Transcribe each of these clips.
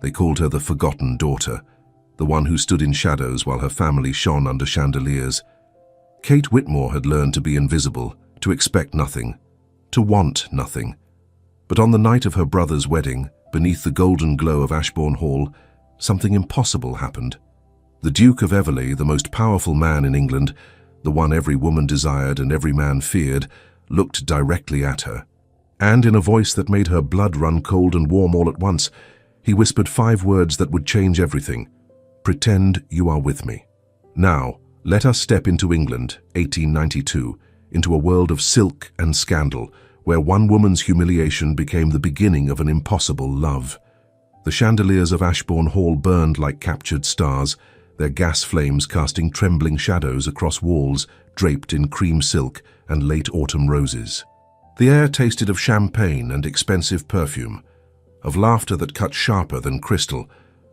They called her the forgotten daughter, the one who stood in shadows while her family shone under chandeliers. Kate Whitmore had learned to be invisible, to expect nothing, to want nothing. But on the night of her brother's wedding, beneath the golden glow of Ashbourne Hall, something impossible happened. The Duke of Everley, the most powerful man in England, the one every woman desired and every man feared, looked directly at her. And in a voice that made her blood run cold and warm all at once, he whispered 5 words that would change everything. "Pretend you are with me. Now, let us step into England, 1892, into a world of silk and scandal, where one woman's humiliation became the beginning of an impossible love." The chandeliers of Ashbourne Hall burned like captured stars, their gas flames casting trembling shadows across walls draped in cream silk and late autumn roses. The air tasted of champagne and expensive perfume, of laughter that cut sharper than crystal,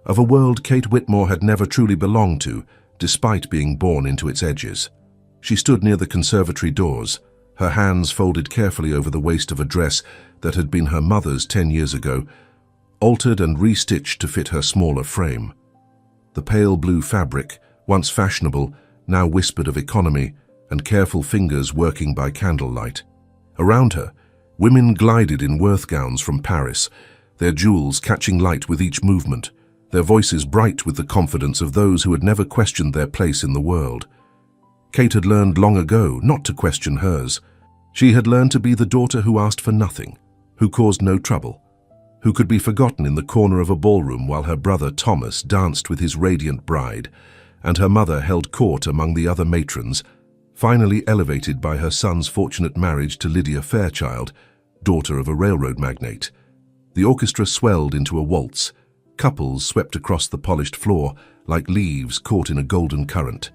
of a world Kate Whitmore had never truly belonged to, despite being born into its edges. She stood near the conservatory doors, her hands folded carefully over the waist of a dress that had been her mother's 10 years ago, altered and restitched to fit her smaller frame. The pale blue fabric, once fashionable, now whispered of economy and careful fingers working by candlelight. Around her, women glided in Worth gowns from Paris, their jewels catching light with each movement, their voices bright with the confidence of those who had never questioned their place in the world. Kate had learned long ago not to question hers. She had learned to be the daughter who asked for nothing, who caused no trouble, who could be forgotten in the corner of a ballroom while her brother Thomas danced with his radiant bride, and her mother held court among the other matrons, finally elevated by her son's fortunate marriage to Lydia Fairchild, daughter of a railroad magnate. The orchestra swelled into a waltz. Couples swept across the polished floor like leaves caught in a golden current.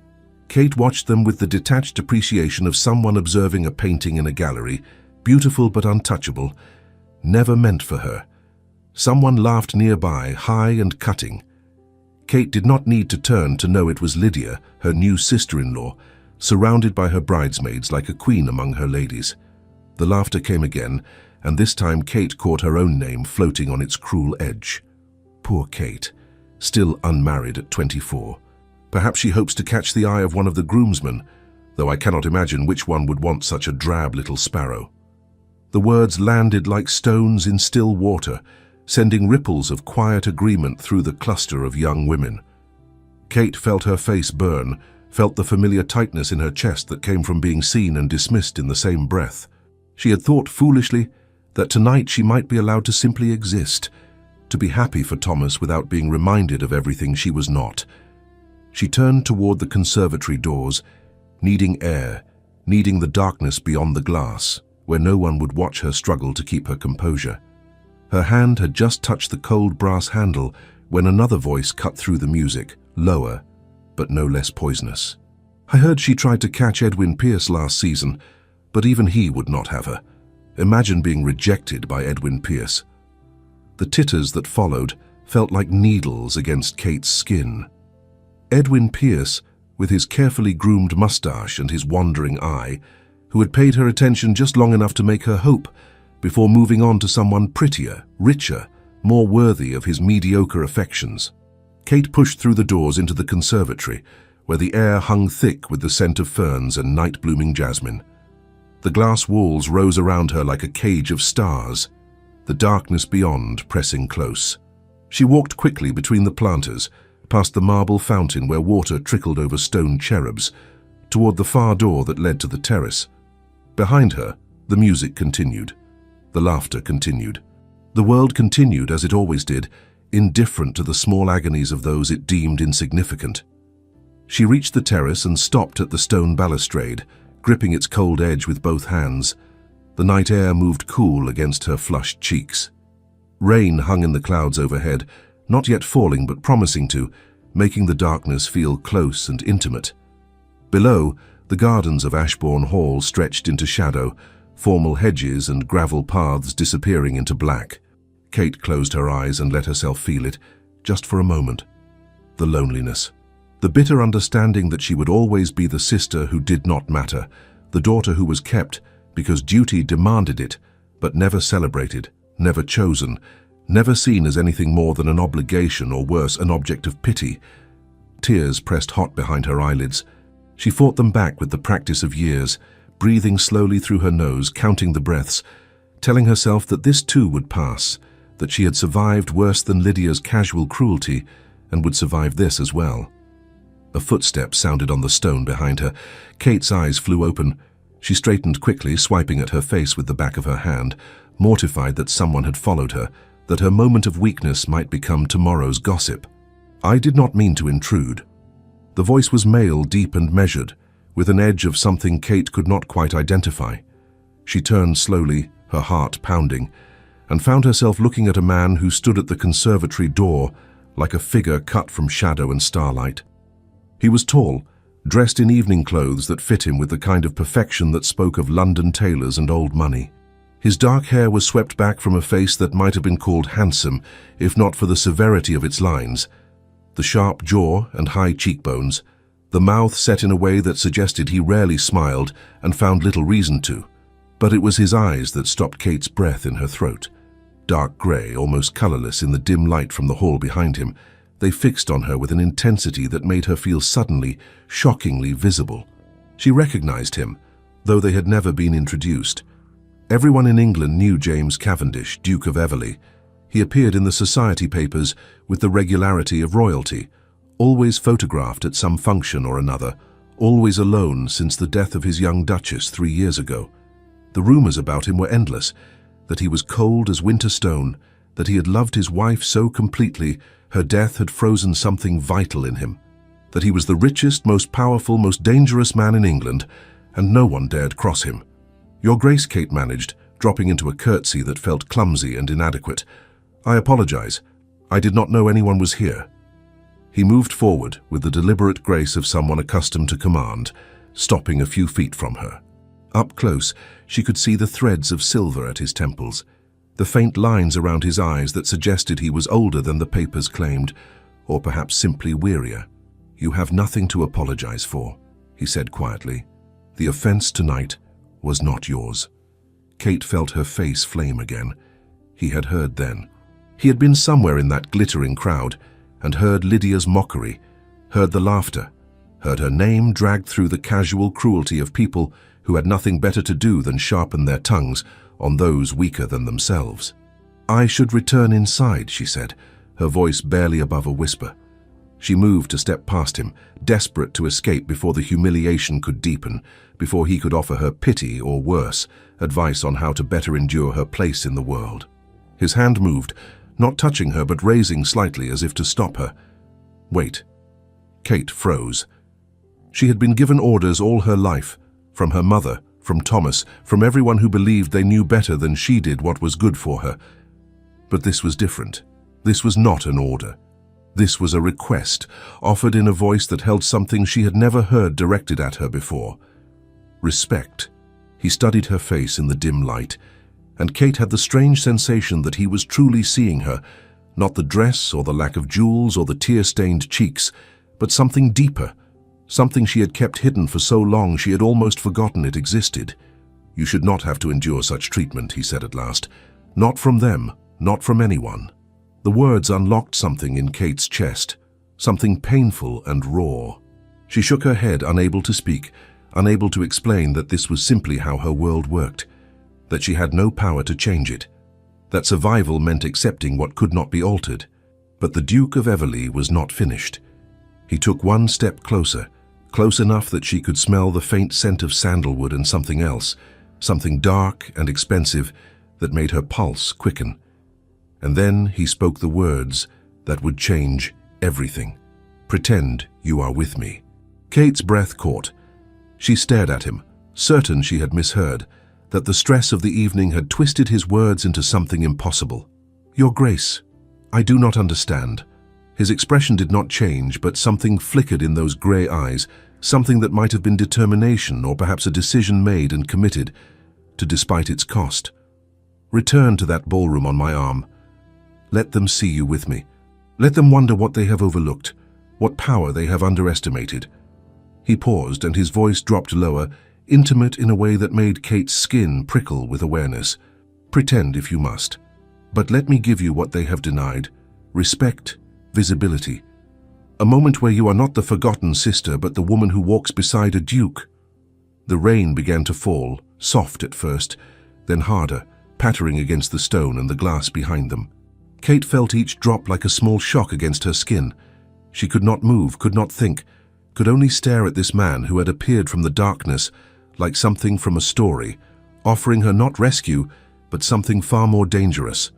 Kate watched them with the detached appreciation of someone observing a painting in a gallery, beautiful but untouchable, never meant for her. Someone laughed nearby, high and cutting. Kate did not need to turn to know it was Lydia, her new sister-in-law, surrounded by her bridesmaids like a queen among her ladies. The laughter came again, and this time Kate caught her own name floating on its cruel edge. Poor Kate, still unmarried at 24. Perhaps she hopes to catch the eye of one of the groomsmen, though I cannot imagine which one would want such a drab little sparrow. The words landed like stones in still water, sending ripples of quiet agreement through the cluster of young women. Kate felt her face burn, felt the familiar tightness in her chest that came from being seen and dismissed in the same breath. She had thought foolishly that tonight she might be allowed to simply exist, to be happy for Thomas without being reminded of everything she was not. She turned toward the conservatory doors, needing air, needing the darkness beyond the glass, where no one would watch her struggle to keep her composure. Her hand had just touched the cold brass handle when another voice cut through the music, lower, but no less poisonous. "I heard she tried to catch Edwin Pierce last season, but even he would not have her. Imagine being rejected by Edwin Pierce." The titters that followed felt like needles against Kate's skin. Edwin Pierce, with his carefully groomed mustache and his wandering eye, who had paid her attention just long enough to make her hope, before moving on to someone prettier, richer, more worthy of his mediocre affections. Kate pushed through the doors into the conservatory, where the air hung thick with the scent of ferns and night-blooming jasmine. The glass walls rose around her like a cage of stars, the darkness beyond pressing close. She walked quickly between the planters, past the marble fountain where water trickled over stone cherubs, toward the far door that led to the terrace. Behind her, the music continued. The laughter continued. The world continued as it always did, indifferent to the small agonies of those it deemed insignificant. She reached the terrace and stopped at the stone balustrade, gripping its cold edge with both hands. The night air moved cool against her flushed cheeks. Rain hung in the clouds overhead, not yet falling but promising to, making the darkness feel close and intimate. Below, the gardens of Ashbourne Hall stretched into shadow, formal hedges and gravel paths disappearing into black. Kate closed her eyes and let herself feel it, just for a moment. The loneliness. The bitter understanding that she would always be the sister who did not matter, the daughter who was kept because duty demanded it, but never celebrated, never chosen, never seen as anything more than an obligation or worse, an object of pity. Tears pressed hot behind her eyelids. She fought them back with the practice of years, breathing slowly through her nose, counting the breaths, telling herself that this too would pass, that she had survived worse than Lydia's casual cruelty and would survive this as well. A footstep sounded on the stone behind her. Kate's eyes flew open. She straightened quickly, swiping at her face with the back of her hand, mortified that someone had followed her, that her moment of weakness might become tomorrow's gossip. "I did not mean to intrude." The voice was male, deep and measured, with an edge of something Kate could not quite identify. She turned slowly, her heart pounding, and found herself looking at a man who stood at the conservatory door like a figure cut from shadow and starlight. He was tall, dressed in evening clothes that fit him with the kind of perfection that spoke of London tailors and old money. His dark hair was swept back from a face that might have been called handsome, if not for the severity of its lines. The sharp jaw and high cheekbones, the mouth set in a way that suggested he rarely smiled and found little reason to. But it was his eyes that stopped Kate's breath in her throat. Dark grey, almost colourless in the dim light from the hall behind him, they fixed on her with an intensity that made her feel suddenly, shockingly visible. She recognized him, though they had never been introduced. Everyone in England knew James Cavendish, Duke of Everley. He appeared in the society papers with the regularity of royalty, always photographed at some function or another, always alone since the death of his young Duchess 3 years ago. The rumours about him were endless, that he was cold as winter stone, that he had loved his wife so completely her death had frozen something vital in him, that he was the richest, most powerful, most dangerous man in England, and no one dared cross him. "Your Grace," Kate managed, dropping into a curtsy that felt clumsy and inadequate. "I apologize. I did not know anyone was here." He moved forward with the deliberate grace of someone accustomed to command, stopping a few feet from her. Up close, she could see the threads of silver at his temples, the faint lines around his eyes that suggested he was older than the papers claimed, or perhaps simply wearier. "You have nothing to apologize for," he said quietly. "The offense tonight was not yours." Kate felt her face flame again. He had heard then. He had been somewhere in that glittering crowd and heard Lydia's mockery, heard the laughter, heard her name dragged through the casual cruelty of people who had nothing better to do than sharpen their tongues on those weaker than themselves. "I should return inside," she said, her voice barely above a whisper. She moved to step past him, desperate to escape before the humiliation could deepen, before he could offer her pity or worse, advice on how to better endure her place in the world. His hand moved, not touching her but raising slightly as if to stop her. "Wait." Kate froze. She had been given orders all her life, from her mother, from Thomas, from everyone who believed they knew better than she did what was good for her. But this was different. This was not an order. This was a request, offered in a voice that held something she had never heard directed at her before. Respect. He studied her face in the dim light, and Kate had the strange sensation that he was truly seeing her, not the dress or the lack of jewels or the tear-stained cheeks, but something deeper, something she had kept hidden for so long she had almost forgotten it existed. "You should not have to endure such treatment," he said at last. "Not from them, not from anyone." The words unlocked something in Kate's chest, something painful and raw. She shook her head, unable to speak, unable to explain that this was simply how her world worked, that she had no power to change it, that survival meant accepting what could not be altered. But the Duke of Everley was not finished. He took one step closer, close enough that she could smell the faint scent of sandalwood and something else, something dark and expensive that made her pulse quicken. And then he spoke the words that would change everything. "Pretend you are with me." Kate's breath caught. She stared at him, certain she had misheard, that the stress of the evening had twisted his words into something impossible. "Your Grace, I do not understand." His expression did not change, but something flickered in those grey eyes, something that might have been determination or perhaps a decision made and committed to despite its cost. "Return to that ballroom on my arm. Let them see you with me. Let them wonder what they have overlooked, what power they have underestimated." He paused and his voice dropped lower, intimate in a way that made Kate's skin prickle with awareness. "Pretend if you must. But let me give you what they have denied: respect, visibility. A moment where you are not the forgotten sister, but the woman who walks beside a duke. The rain began to fall, soft at first, then harder, pattering against the stone and the glass behind them. Kate felt each drop like a small shock against her skin. She could not move, could not think, could only stare at this man who had appeared from the darkness like something from a story, offering her not rescue, but something far more dangerous.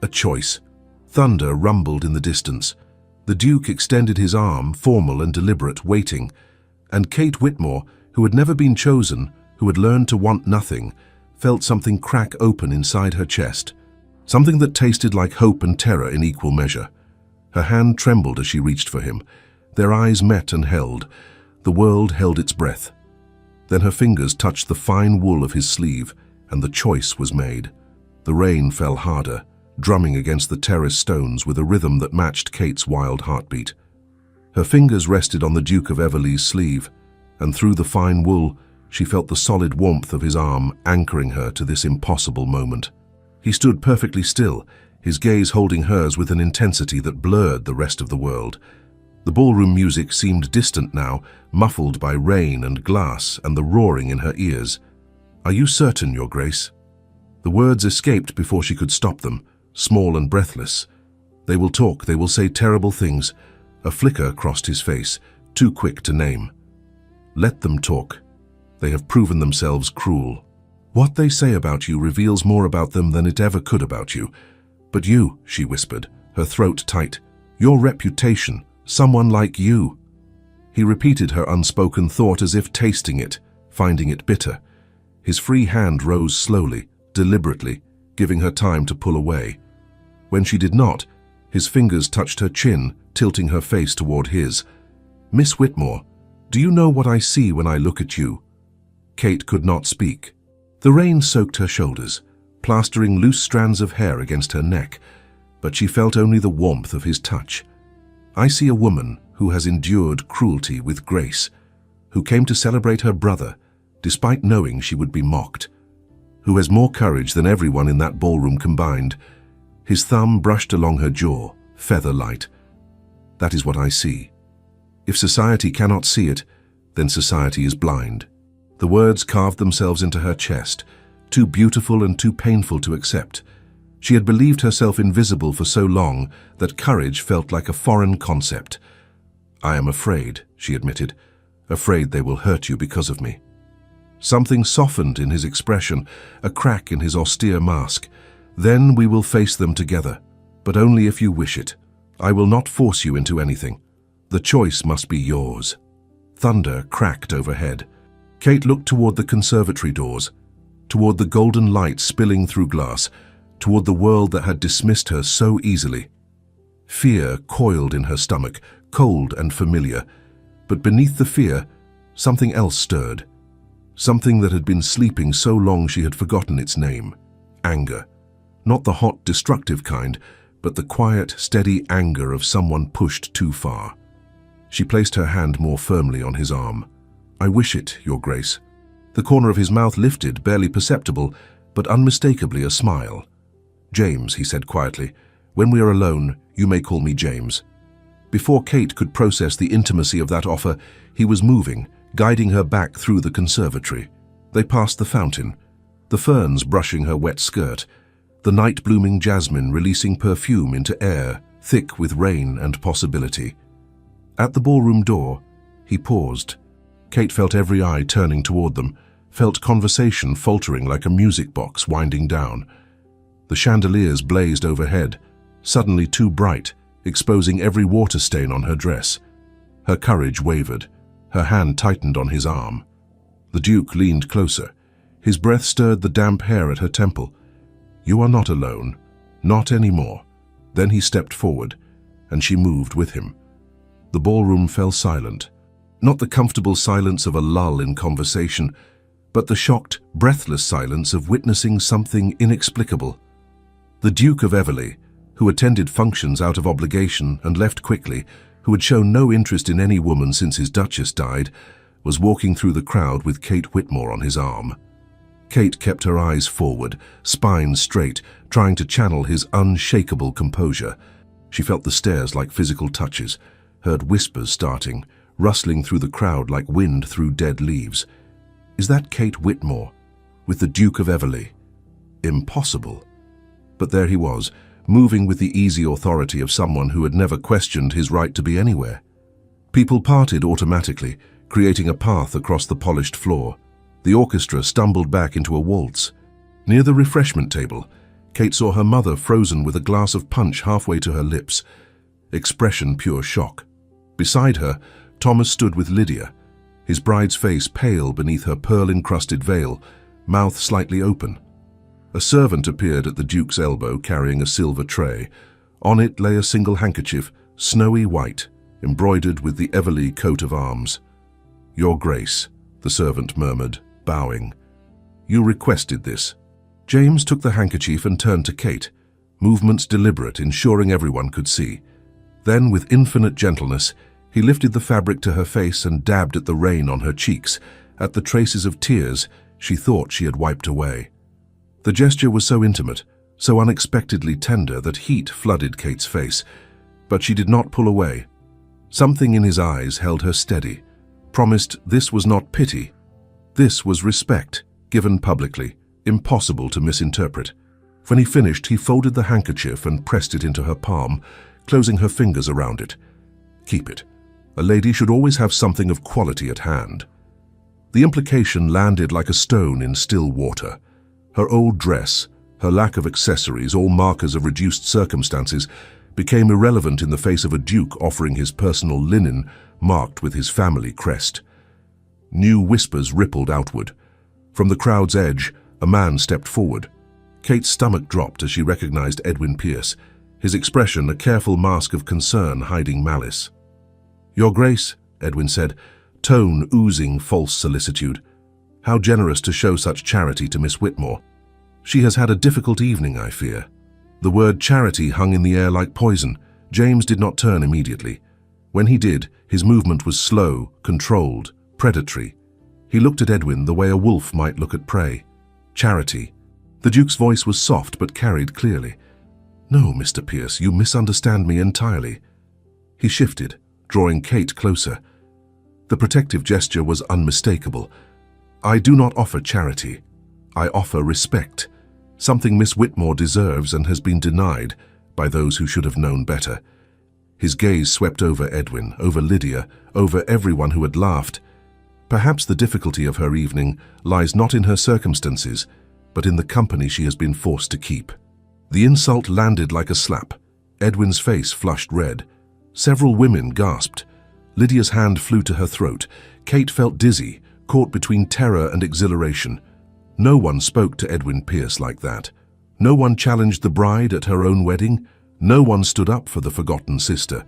A choice. Thunder rumbled in the distance. The Duke extended his arm, formal and deliberate, waiting, and Kate Whitmore, who had never been chosen, who had learned to want nothing, felt something crack open inside her chest, something that tasted like hope and terror in equal measure. Her hand trembled as she reached for him. Their eyes met and held. The world held its breath. Then her fingers touched the fine wool of his sleeve, and the choice was made. The rain fell harder, drumming against the terrace stones with a rhythm that matched Kate's wild heartbeat. Her fingers rested on the Duke of Everleigh's sleeve, and through the fine wool, she felt the solid warmth of his arm anchoring her to this impossible moment. He stood perfectly still, his gaze holding hers with an intensity that blurred the rest of the world. The ballroom music seemed distant now, muffled by rain and glass and the roaring in her ears. "Are you certain, Your Grace?" The words escaped before she could stop them, small and breathless. "They will talk, they will say terrible things." A flicker crossed his face, too quick to name. "Let them talk. They have proven themselves cruel. What they say about you reveals more about them than it ever could about you. But you," she whispered, her throat tight, "your reputation, someone like you." He repeated her unspoken thought as if tasting it, finding it bitter. His free hand rose slowly, deliberately, giving her time to pull away. When she did not, his fingers touched her chin, tilting her face toward his. "Miss Whitmore, do you know what I see when I look at you?" Kate could not speak. The rain soaked her shoulders, plastering loose strands of hair against her neck, but she felt only the warmth of his touch. "I see a woman who has endured cruelty with grace, who came to celebrate her brother, despite knowing she would be mocked, who has more courage than everyone in that ballroom combined." His thumb brushed along her jaw, feather light. "That is what I see. If society cannot see it, then society is blind." The words carved themselves into her chest, too beautiful and too painful to accept. She had believed herself invisible for so long that courage felt like a foreign concept. "I am afraid," she admitted, "afraid they will hurt you because of me." Something softened in his expression, a crack in his austere mask. "Then we will face them together, but only if you wish it. I will not force you into anything. The choice must be yours." Thunder cracked overhead. Kate looked toward the conservatory doors, toward the golden light spilling through glass, toward the world that had dismissed her so easily. Fear coiled in her stomach, cold and familiar, but beneath the fear, something else stirred. Something that had been sleeping so long she had forgotten its name. Anger. Not the hot, destructive kind, but the quiet, steady anger of someone pushed too far. She placed her hand more firmly on his arm. "I wish it, Your Grace." The corner of his mouth lifted, barely perceptible, but unmistakably a smile. "James," he said quietly, "when we are alone, you may call me James." Before Kate could process the intimacy of that offer, he was moving, guiding her back through the conservatory. They passed the fountain, the ferns brushing her wet skirt, the night-blooming jasmine releasing perfume into air, thick with rain and possibility. At the ballroom door, he paused. Kate felt every eye turning toward them, felt conversation faltering like a music box winding down. The chandeliers blazed overhead, suddenly too bright, exposing every water stain on her dress. Her courage wavered. Her hand tightened on his arm. The Duke leaned closer. His breath stirred the damp hair at her temple. "You are not alone. Not anymore." Then he stepped forward, and she moved with him. The ballroom fell silent. Not the comfortable silence of a lull in conversation, but the shocked, breathless silence of witnessing something inexplicable. The Duke of Everleigh, who attended functions out of obligation and left quickly, who had shown no interest in any woman since his Duchess died, was walking through the crowd with Kate Whitmore on his arm. Kate kept her eyes forward, spine straight, trying to channel his unshakable composure. She felt the stares like physical touches, heard whispers starting, rustling through the crowd like wind through dead leaves. Is that Kate Whitmore, with the Duke of Everley? Impossible. But there he was, moving with the easy authority of someone who had never questioned his right to be anywhere. People parted automatically, creating a path across the polished floor. The orchestra stumbled back into a waltz. Near the refreshment table, Kate saw her mother frozen with a glass of punch halfway to her lips, expression pure shock. Beside her, Thomas stood with Lydia, his bride's face pale beneath her pearl-encrusted veil, mouth slightly open. A servant appeared at the Duke's elbow carrying a silver tray. On it lay a single handkerchief, snowy white, embroidered with the Everley coat of arms. "Your Grace," the servant murmured, bowing. "You requested this." James took the handkerchief and turned to Kate, movements deliberate, ensuring everyone could see. Then, with infinite gentleness, he lifted the fabric to her face and dabbed at the rain on her cheeks, at the traces of tears she thought she had wiped away. The gesture was so intimate, so unexpectedly tender that heat flooded Kate's face, but she did not pull away. Something in his eyes held her steady, promised this was not pity. This was respect, given publicly, impossible to misinterpret. When he finished, he folded the handkerchief and pressed it into her palm, closing her fingers around it. "Keep it. A lady should always have something of quality at hand." The implication landed like a stone in still water. Her old dress, her lack of accessories, all markers of reduced circumstances, became irrelevant in the face of a duke offering his personal linen marked with his family crest. New whispers rippled outward. From the crowd's edge, a man stepped forward. Kate's stomach dropped as she recognized Edwin Pierce, his expression a careful mask of concern hiding malice. "Your Grace," Edwin said, tone oozing false solicitude. "How generous to show such charity to Miss Whitmore. She has had a difficult evening, I fear." The word charity hung in the air like poison. James did not turn immediately. When he did, his movement was slow, controlled, predatory. He looked at Edwin the way a wolf might look at prey. "Charity." The Duke's voice was soft but carried clearly. "No, Mr. Pierce, you misunderstand me entirely." He shifted, drawing Kate closer. The protective gesture was unmistakable. "I do not offer charity. I offer respect, something Miss Whitmore deserves and has been denied by those who should have known better." His gaze swept over Edwin, over Lydia, over everyone who had laughed. Perhaps the difficulty of her evening lies not in her circumstances, but in the company she has been forced to keep. The insult landed like a slap. Edwin's face flushed red. Several women gasped. Lydia's hand flew to her throat. Kate felt dizzy, caught between terror and exhilaration. No one spoke to Edwin Pierce like that. No one challenged the bride at her own wedding. No one stood up for the forgotten sister.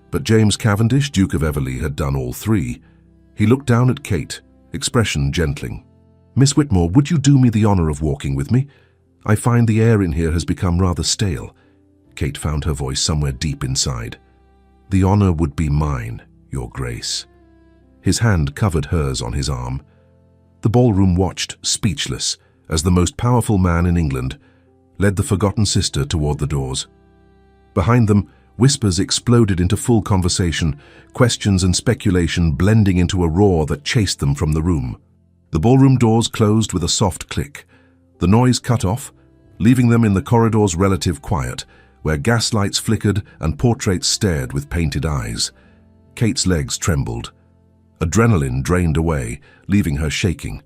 But James Cavendish, Duke of Everley, had done all three. He looked down at Kate, expression gentling. "Miss Whitmore, would you do me the honor of walking with me? I find the air in here has become rather stale." Kate found her voice somewhere deep inside. "The honor would be mine, Your Grace." His hand covered hers on his arm. The ballroom watched, speechless, as the most powerful man in England led the forgotten sister toward the doors. Behind them, whispers exploded into full conversation, questions and speculation blending into a roar that chased them from the room. The ballroom doors closed with a soft click. The noise cut off, leaving them in the corridor's relative quiet, where gaslights flickered and portraits stared with painted eyes. Kate's legs trembled. Adrenaline drained away, leaving her shaking.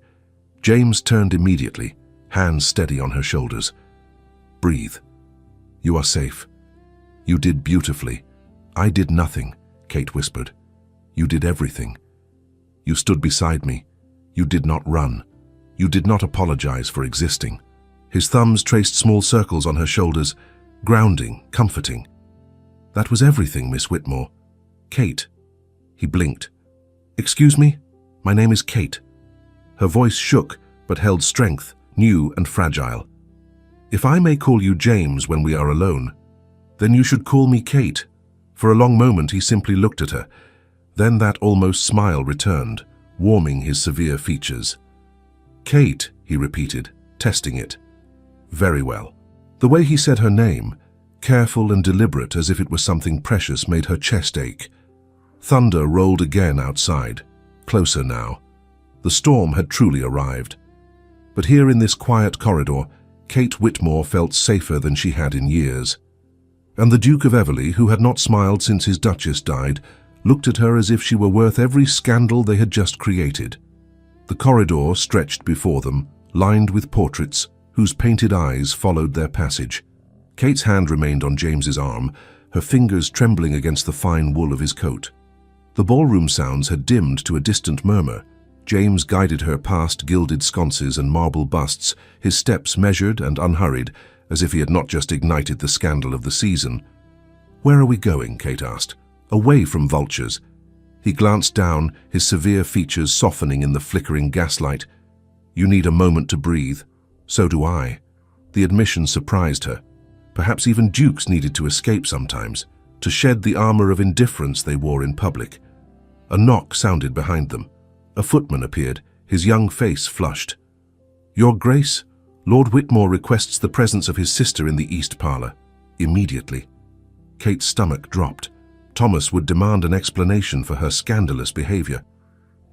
James turned immediately, hands steady on her shoulders. "Breathe. You are safe. You did beautifully." "I did nothing," Kate whispered. "You did everything. You stood beside me. You did not run. You did not apologize for existing." His thumbs traced small circles on her shoulders, grounding, comforting. "That was everything, Miss Whitmore." "Kate." He blinked. "Excuse me? My name is Kate." Her voice shook, but held strength, new and fragile. "If I may call you James when we are alone, then you should call me Kate." For a long moment he simply looked at her. Then that almost smile returned, warming his severe features. Kate, he repeated, testing it. Very well. The way he said her name, careful and deliberate as if it was something precious, made her chest ache. Thunder rolled again outside, closer now. The storm had truly arrived. But here in this quiet corridor, Kate Whitmore felt safer than she had in years. And the Duke of Everley, who had not smiled since his Duchess died, looked at her as if she were worth every scandal they had just created. The corridor stretched before them, lined with portraits, whose painted eyes followed their passage. Kate's hand remained on James's arm, her fingers trembling against the fine wool of his coat. The ballroom sounds had dimmed to a distant murmur. James guided her past gilded sconces and marble busts, his steps measured and unhurried, as if he had not just ignited the scandal of the season. "Where are we going?" Kate asked. "Away from vultures." He glanced down, his severe features softening in the flickering gaslight. "You need a moment to breathe. So do I." The admission surprised her. Perhaps even dukes needed to escape sometimes, to shed the armor of indifference they wore in public. A knock sounded behind them. A footman appeared, his young face flushed. "Your Grace, Lord Whitmore requests the presence of his sister in the East Parlour. Immediately." Kate's stomach dropped. Thomas would demand an explanation for her scandalous behaviour.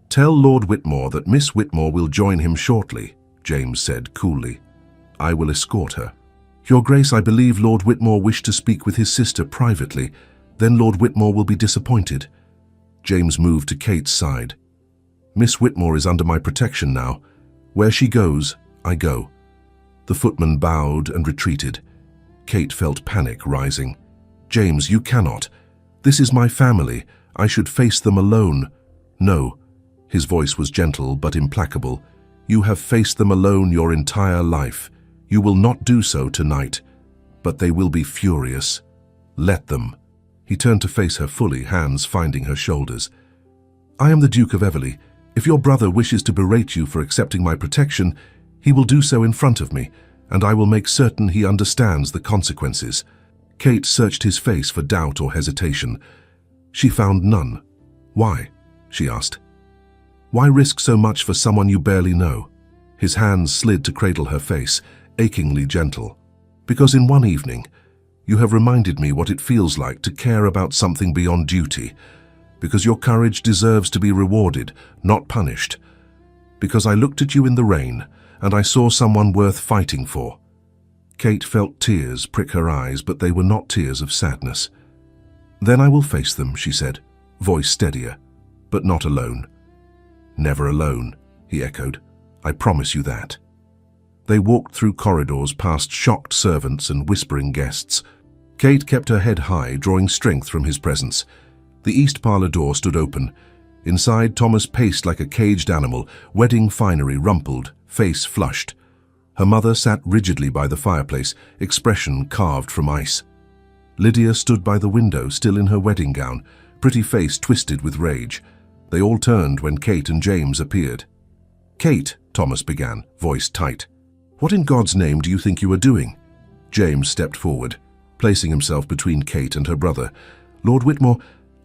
"Tell Lord Whitmore that Miss Whitmore will join him shortly," James said coolly. "I will escort her." "Your Grace, I believe Lord Whitmore wished to speak with his sister privately. Then Lord Whitmore will be disappointed." James moved to Kate's side. "Miss Whitmore is under my protection now. Where she goes, I go." The footman bowed and retreated. Kate felt panic rising. "James, you cannot. This is my family. I should face them alone." "No." His voice was gentle but implacable. "You have faced them alone your entire life. You will not do so tonight. But they will be furious. Let them." He turned to face her fully, hands finding her shoulders. "I am the Duke of Everley. If your brother wishes to berate you for accepting my protection, he will do so in front of me, and I will make certain he understands the consequences." Kate searched his face for doubt or hesitation. She found none. "Why?" she asked. "Why risk so much for someone you barely know?" His hands slid to cradle her face, achingly gentle. "Because in one evening, you have reminded me what it feels like to care about something beyond duty. Because your courage deserves to be rewarded, not punished. Because I looked at you in the rain, and I saw someone worth fighting for." Kate felt tears prick her eyes, but they were not tears of sadness. "Then I will face them," she said, voice steadier, "but not alone." "Never alone," he echoed. "I promise you that." They walked through corridors past shocked servants and whispering guests. Kate kept her head high, drawing strength from his presence. The East Parlour door stood open. Inside, Thomas paced like a caged animal, wedding finery rumpled, face flushed. Her mother sat rigidly by the fireplace, expression carved from ice. Lydia stood by the window, still in her wedding gown, pretty face twisted with rage. They all turned when Kate and James appeared. "Kate," Thomas began, voice tight. "What in God's name do you think you are doing?" James stepped forward, placing himself between Kate and her brother. "Lord Whitmore,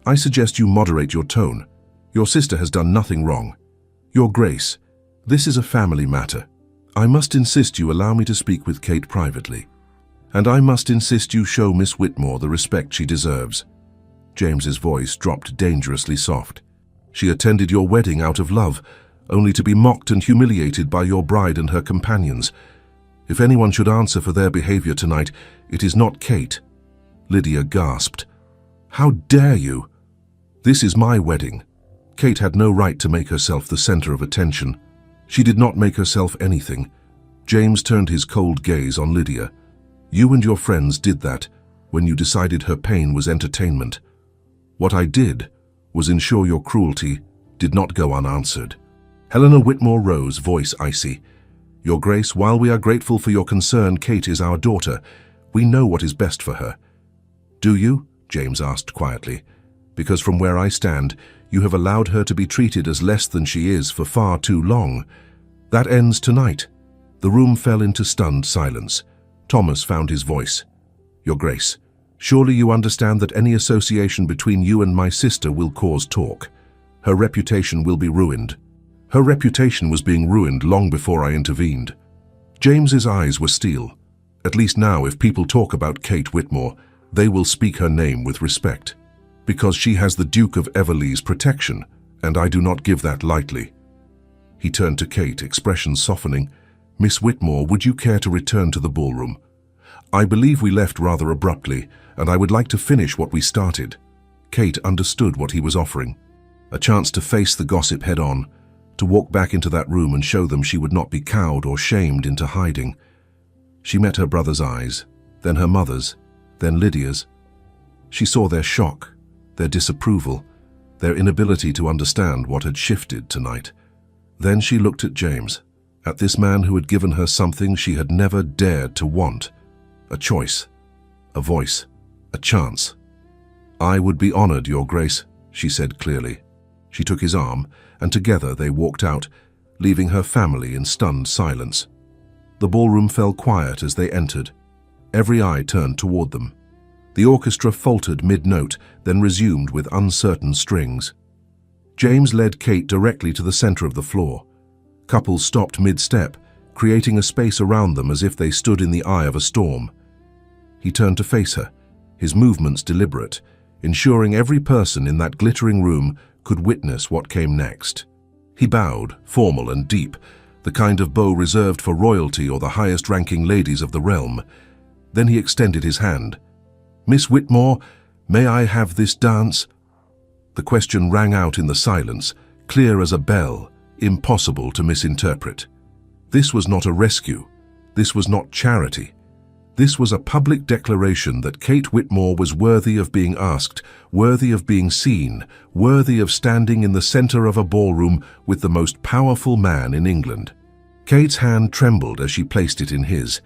I suggest you moderate your tone. Your sister has done nothing wrong. Your Grace, this is a family matter. I must insist you allow me to speak with Kate privately. And I must insist you show Miss Whitmore the respect she deserves." James's voice dropped dangerously soft. "She attended your wedding out of love, only to be mocked and humiliated by your bride and her companions. If anyone should answer for their behavior tonight, it is not Kate." Lydia gasped. "How dare you? This is my wedding." Kate had no right to make herself the center of attention. She did not make herself anything. James turned his cold gaze on Lydia. "You and your friends did that when you decided her pain was entertainment. What I did was ensure your cruelty did not go unanswered." Helena Whitmore rose, voice icy. "Your Grace, while we are grateful for your concern, Kate is our daughter. We know what is best for her." "Do you?" James asked quietly. "Because from where I stand, you have allowed her to be treated as less than she is for far too long. That ends tonight." The room fell into stunned silence. Thomas found his voice. "Your Grace, surely you understand that any association between you and my sister will cause talk. Her reputation will be ruined. Her reputation was being ruined long before I intervened. James's eyes were steel. At least now, if people talk about Kate Whitmore, they will speak her name with respect. Because she has the Duke of Everleigh's protection, and I do not give that lightly. He turned to Kate, expression softening. Miss Whitmore, would you care to return to the ballroom? I believe we left rather abruptly, and I would like to finish what we started. Kate understood what he was offering. A chance to face the gossip head-on, to walk back into that room and show them she would not be cowed or shamed into hiding. She met her brother's eyes, then her mother's, then Lydia's. She saw their shock, their disapproval, their inability to understand what had shifted tonight. Then she looked at James, at this man who had given her something she had never dared to want. A choice, a voice, a chance. I would be honored, Your Grace, she said clearly. She took his arm, and together they walked out, leaving her family in stunned silence. The ballroom fell quiet as they entered. Every eye turned toward them. The orchestra faltered mid-note, then resumed with uncertain strings. James led Kate directly to the center of the floor. Couples stopped mid-step, creating a space around them as if they stood in the eye of a storm. He turned to face her, his movements deliberate, ensuring every person in that glittering room could witness what came next. He bowed, formal and deep, the kind of bow reserved for royalty or the highest-ranking ladies of the realm. Then he extended his hand. Miss Whitmore, may I have this dance? The question rang out in the silence, clear as a bell, impossible to misinterpret. This was not a rescue. This was not charity. This was a public declaration that Kate Whitmore was worthy of being asked, worthy of being seen, worthy of standing in the center of a ballroom with the most powerful man in England. Kate's hand trembled as she placed it in his.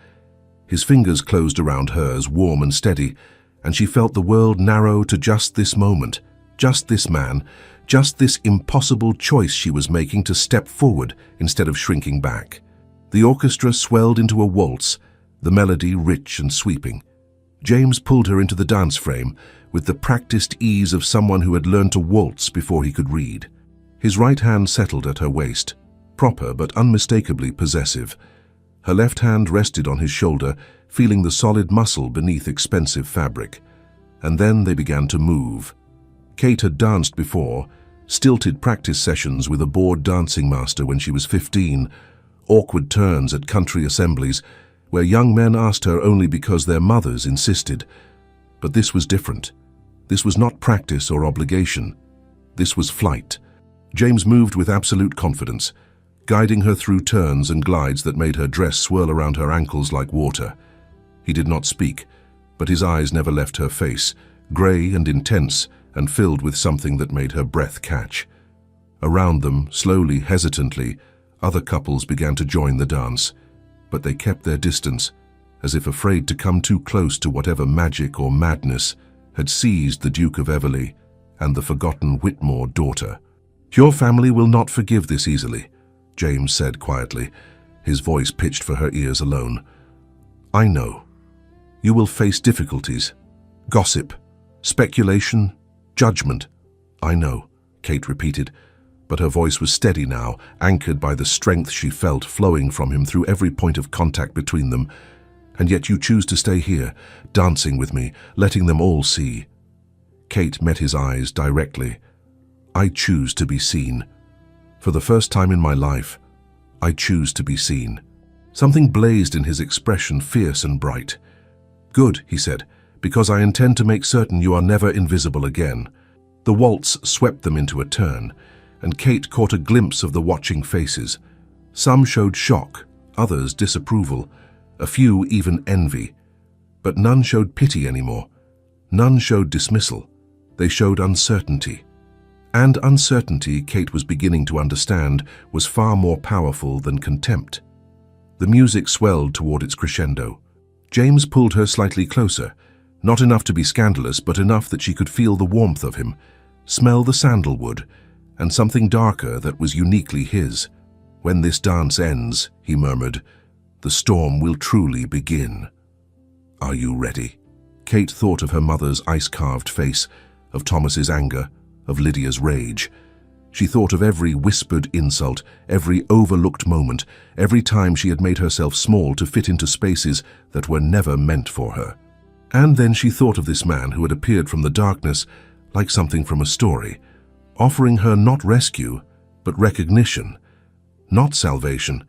His fingers closed around hers, warm and steady, and she felt the world narrow to just this moment, just this man, just this impossible choice she was making to step forward instead of shrinking back. The orchestra swelled into a waltz, the melody rich and sweeping. James pulled her into the dance frame with the practiced ease of someone who had learned to waltz before he could read. His right hand settled at her waist, proper but unmistakably possessive. Her left hand rested on his shoulder, feeling the solid muscle beneath expensive fabric. And then they began to move. Kate had danced before, stilted practice sessions with a bored dancing master when she was 15, awkward turns at country assemblies, where young men asked her only because their mothers insisted. But this was different. This was not practice or obligation. This was flight. James moved with absolute confidence, guiding her through turns and glides that made her dress swirl around her ankles like water. He did not speak, but his eyes never left her face, grey and intense and filled with something that made her breath catch. Around them, slowly, hesitantly, other couples began to join the dance, but they kept their distance, as if afraid to come too close to whatever magic or madness had seized the Duke of Everleigh and the forgotten Whitmore daughter. Your family will not forgive this easily, James said quietly, his voice pitched for her ears alone. I know. You will face difficulties, gossip, speculation, judgment. I know, Kate repeated, but her voice was steady now, anchored by the strength she felt flowing from him through every point of contact between them. And yet you choose to stay here, dancing with me, letting them all see. Kate met his eyes directly. I choose to be seen. For the first time in my life, I choose to be seen. Something blazed in his expression, fierce and bright. Good, he said, because I intend to make certain you are never invisible again. The waltz swept them into a turn, and Kate caught a glimpse of the watching faces. Some showed shock, others disapproval, a few even envy. But none showed pity anymore. None showed dismissal. They showed uncertainty. And uncertainty, Kate was beginning to understand, was far more powerful than contempt. The music swelled toward its crescendo. James pulled her slightly closer, not enough to be scandalous, but enough that she could feel the warmth of him, smell the sandalwood, and something darker that was uniquely his. When this dance ends, he murmured, the storm will truly begin. Are you ready? Kate thought of her mother's ice-carved face, of Thomas's anger, of Lydia's rage. She thought of every whispered insult, every overlooked moment, every time she had made herself small to fit into spaces that were never meant for her. And then she thought of this man who had appeared from the darkness like something from a story, offering her not rescue, but recognition, not salvation,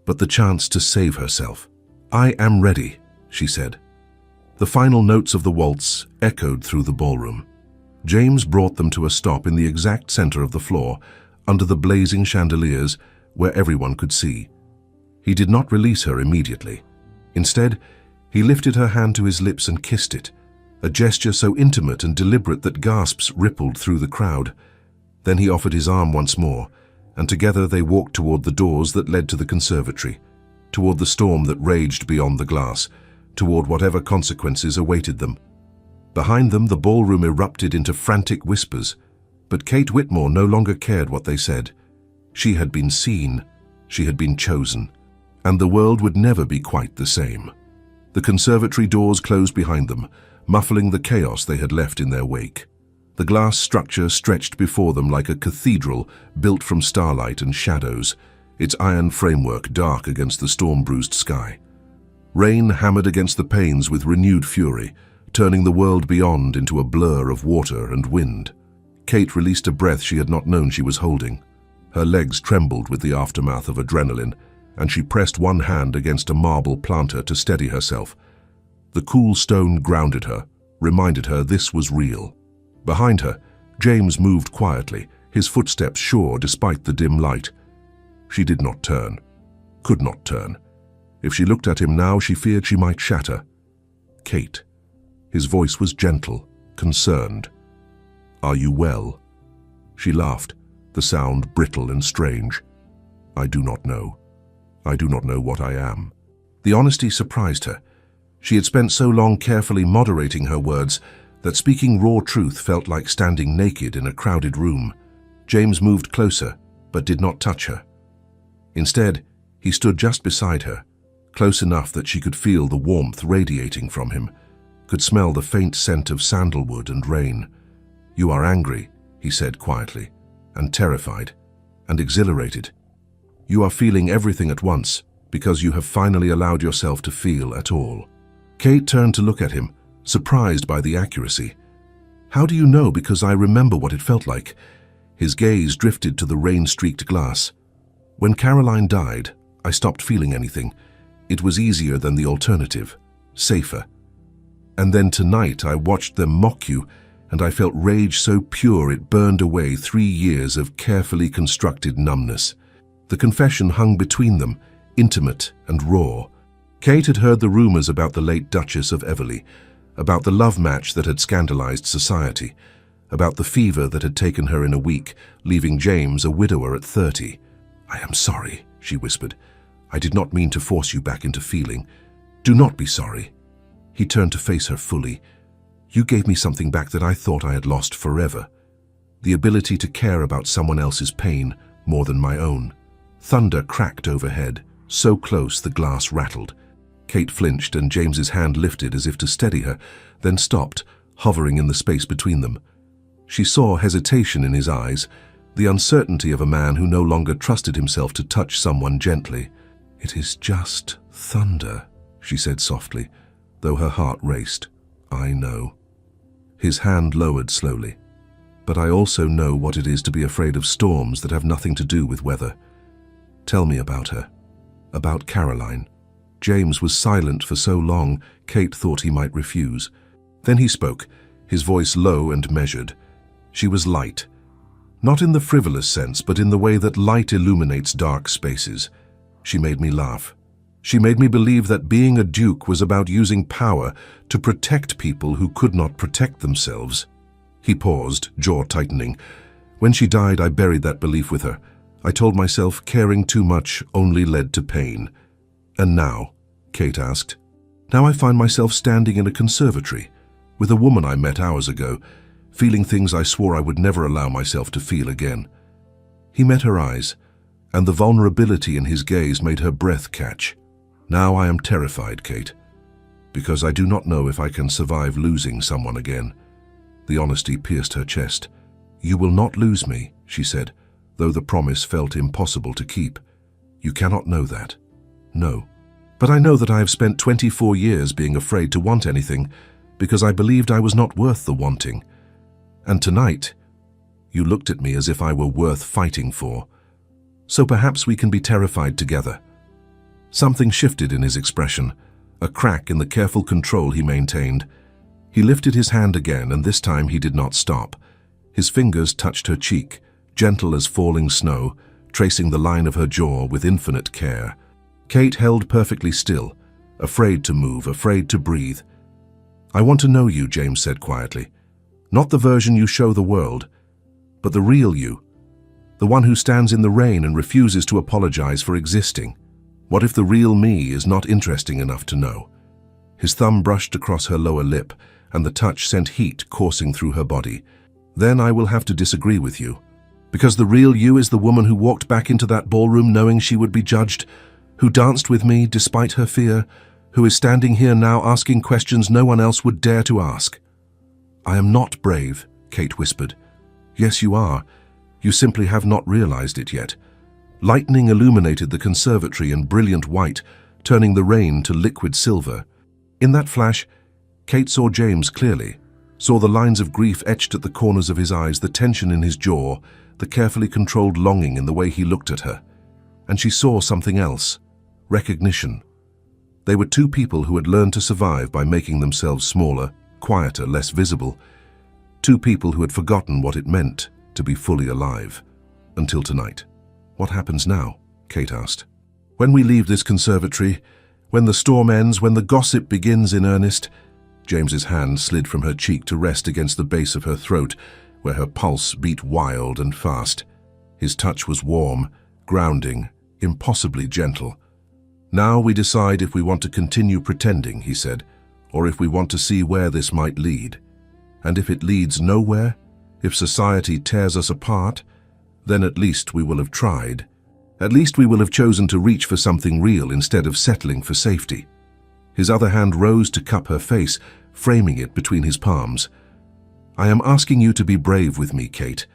but the chance to save herself. "I am ready," she said. The final notes of the waltz echoed through the ballroom. James brought them to a stop in the exact center of the floor, under the blazing chandeliers where everyone could see. He did not release her immediately. Instead, he lifted her hand to his lips and kissed it, a gesture so intimate and deliberate that gasps rippled through the crowd. Then he offered his arm once more, and together they walked toward the doors that led to the conservatory, toward the storm that raged beyond the glass, toward whatever consequences awaited them. Behind them, the ballroom erupted into frantic whispers, but Kate Whitmore no longer cared what they said. She had been seen, she had been chosen, and the world would never be quite the same. The conservatory doors closed behind them, muffling the chaos they had left in their wake. The glass structure stretched before them like a cathedral built from starlight and shadows, its iron framework dark against the storm-bruised sky. Rain hammered against the panes with renewed fury, turning the world beyond into a blur of water and wind. Kate released a breath she had not known she was holding. Her legs trembled with the aftermath of adrenaline, and she pressed one hand against a marble planter to steady herself. The cool stone grounded her, reminded her this was real. Behind her, James moved quietly, his footsteps sure despite the dim light. She did not turn, could not turn. If she looked at him now, she feared she might shatter. "Kate." His voice was gentle, concerned. "Are you well?" She laughed, the sound brittle and strange. "I do not know. I do not know what I am." The honesty surprised her. She had spent so long carefully moderating her words that speaking raw truth felt like standing naked in a crowded room. James moved closer, but did not touch her. Instead, he stood just beside her, close enough that she could feel the warmth radiating from him, could smell the faint scent of sandalwood and rain. "You are angry," he said quietly, "and terrified, and exhilarated. You are feeling everything at once because you have finally allowed yourself to feel at all." Kate turned to look at him, surprised by the accuracy. "How do you know? Because I remember what it felt like." His gaze drifted to the rain-streaked glass. "When Caroline died, I stopped feeling anything. It was easier than the alternative, safer. And then tonight I watched them mock you, and I felt rage so pure it burned away 3 years of carefully constructed numbness." The confession hung between them, intimate and raw. Kate had heard the rumors about the late Duchess of Everleigh, about the love match that had scandalized society, about the fever that had taken her in a week, leaving James a widower at 30. "I am sorry," she whispered. "I did not mean to force you back into feeling. Do not be sorry." He turned to face her fully. "You gave me something back that I thought I had lost forever. The ability to care about someone else's pain more than my own." Thunder cracked overhead, so close the glass rattled. Kate flinched and James's hand lifted as if to steady her, then stopped, hovering in the space between them. She saw hesitation in his eyes, the uncertainty of a man who no longer trusted himself to touch someone gently. "It is just thunder," she said softly, though her heart raced. "I know." His hand lowered slowly. "But I also know what it is to be afraid of storms that have nothing to do with weather. Tell me about her, about Caroline." James was silent for so long, Kate thought he might refuse. Then he spoke, his voice low and measured. She was light. Not in the frivolous sense, but in the way that light illuminates dark spaces. She made me laugh. She made me believe that being a duke was about using power to protect people who could not protect themselves. He paused, jaw tightening. "When she died, I buried that belief with her. I told myself caring too much only led to pain." "And now?" Kate asked. "Now I find myself standing in a conservatory, with a woman I met hours ago, feeling things I swore I would never allow myself to feel again." He met her eyes, and the vulnerability in his gaze made her breath catch. "Now I am terrified, Kate, because I do not know if I can survive losing someone again." The honesty pierced her chest. "You will not lose me," she said, though the promise felt impossible to keep. You cannot know that. No. But I know that I have spent 24 years being afraid to want anything because I believed I was not worth the wanting. And tonight, you looked at me as if I were worth fighting for. So perhaps we can be terrified together. Something shifted in his expression, a crack in the careful control he maintained. He lifted his hand again, and this time he did not stop. His fingers touched her cheek, gentle as falling snow, tracing the line of her jaw with infinite care. Kate held perfectly still, afraid to move, afraid to breathe. "I want to know you," James said quietly. "Not the version you show the world, but the real you. The one who stands in the rain and refuses to apologize for existing. What if the real me is not interesting enough to know?" His thumb brushed across her lower lip, and the touch sent heat coursing through her body. "Then I will have to disagree with you. Because the real you is the woman who walked back into that ballroom knowing she would be judged, who danced with me despite her fear, who is standing here now asking questions no one else would dare to ask." "I am not brave," Kate whispered. "Yes, you are. You simply have not realized it yet." Lightning illuminated the conservatory in brilliant white, turning the rain to liquid silver. In that flash, Kate saw James clearly, saw the lines of grief etched at the corners of his eyes, the tension in his jaw, the carefully controlled longing in the way he looked at her. And she saw something else, recognition. They were two people who had learned to survive by making themselves smaller, quieter, less visible. Two people who had forgotten what it meant to be fully alive. Until tonight. "What happens now?" Kate asked. "When we leave this conservatory, when the storm ends, when the gossip begins in earnest." James's hand slid from her cheek to rest against the base of her throat, where her pulse beat wild and fast. His touch was warm, grounding, impossibly gentle. "Now we decide if we want to continue pretending," he said, "or if we want to see where this might lead. And if it leads nowhere, if society tears us apart, then at least we will have tried. At least we will have chosen to reach for something real instead of settling for safety." His other hand rose to cup her face, framing it between his palms. "I am asking you to be brave with me, Kate,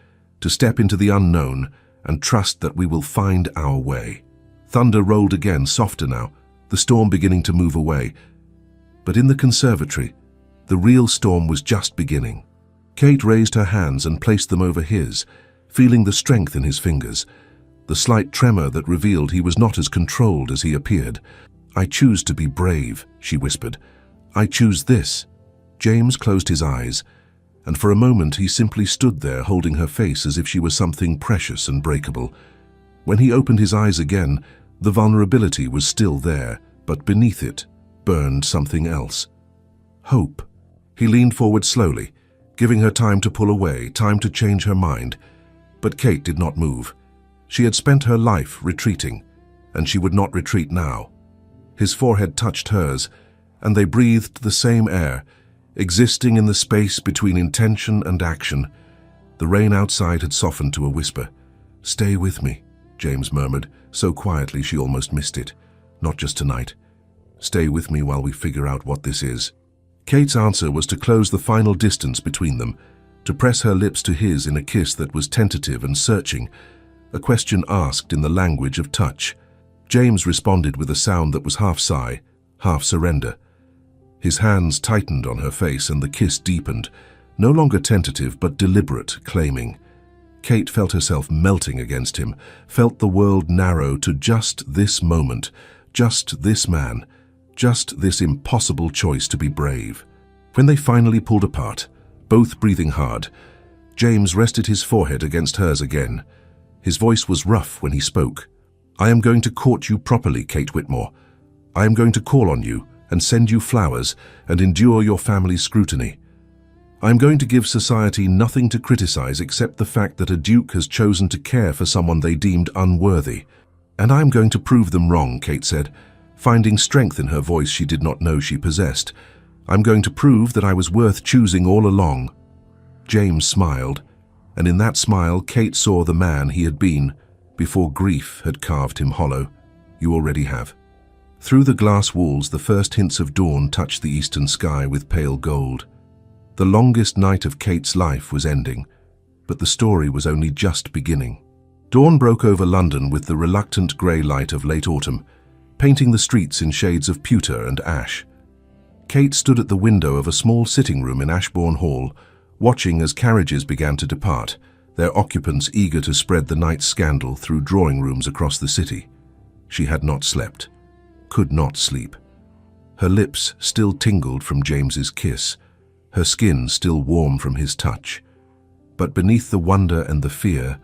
to step into the unknown and trust that we will find our way." Thunder rolled again, softer now, the storm beginning to move away. But in the conservatory, the real storm was just beginning. Kate raised her hands and placed them over his, feeling the strength in his fingers, the slight tremor that revealed he was not as controlled as he appeared. "I choose to be brave," she whispered. "I choose this." James closed his eyes, and for a moment he simply stood there holding her face as if she was something precious and breakable. When he opened his eyes again, the vulnerability was still there, but beneath it burned something else. Hope. He leaned forward slowly, giving her time to pull away, time to change her mind. But Kate did not move. She had spent her life retreating, and she would not retreat now. His forehead touched hers, and they breathed the same air, existing in the space between intention and action. The rain outside had softened to a whisper. "Stay with me," James murmured, so quietly she almost missed it. "Not just tonight. Stay with me while we figure out what this is." Kate's answer was to close the final distance between them, to press her lips to his in a kiss that was tentative and searching, a question asked in the language of touch. James responded with a sound that was half sigh, half surrender. His hands tightened on her face and the kiss deepened, no longer tentative but deliberate, claiming. Kate felt herself melting against him, felt the world narrow to just this moment, just this man, just this impossible choice to be brave. When they finally pulled apart, both breathing hard, James rested his forehead against hers again. His voice was rough when he spoke. "I am going to court you properly, Kate Whitmore. I am going to call on you and send you flowers and endure your family's scrutiny. I am going to give society nothing to criticize except the fact that a duke has chosen to care for someone they deemed unworthy. And I am going to prove them wrong," Kate said, finding strength in her voice she did not know she possessed. "I'm going to prove that I was worth choosing all along." James smiled, and in that smile Kate saw the man he had been before grief had carved him hollow. "You already have." Through the glass walls, the first hints of dawn touched the eastern sky with pale gold. The longest night of Kate's life was ending, but the story was only just beginning. Dawn broke over London with the reluctant grey light of late autumn, painting the streets in shades of pewter and ash. Kate stood at the window of a small sitting room in Ashbourne Hall, watching as carriages began to depart, their occupants eager to spread the night's scandal through drawing rooms across the city. She had not slept, could not sleep. Her lips still tingled from James's kiss, her skin still warm from his touch. But beneath the wonder and the fear,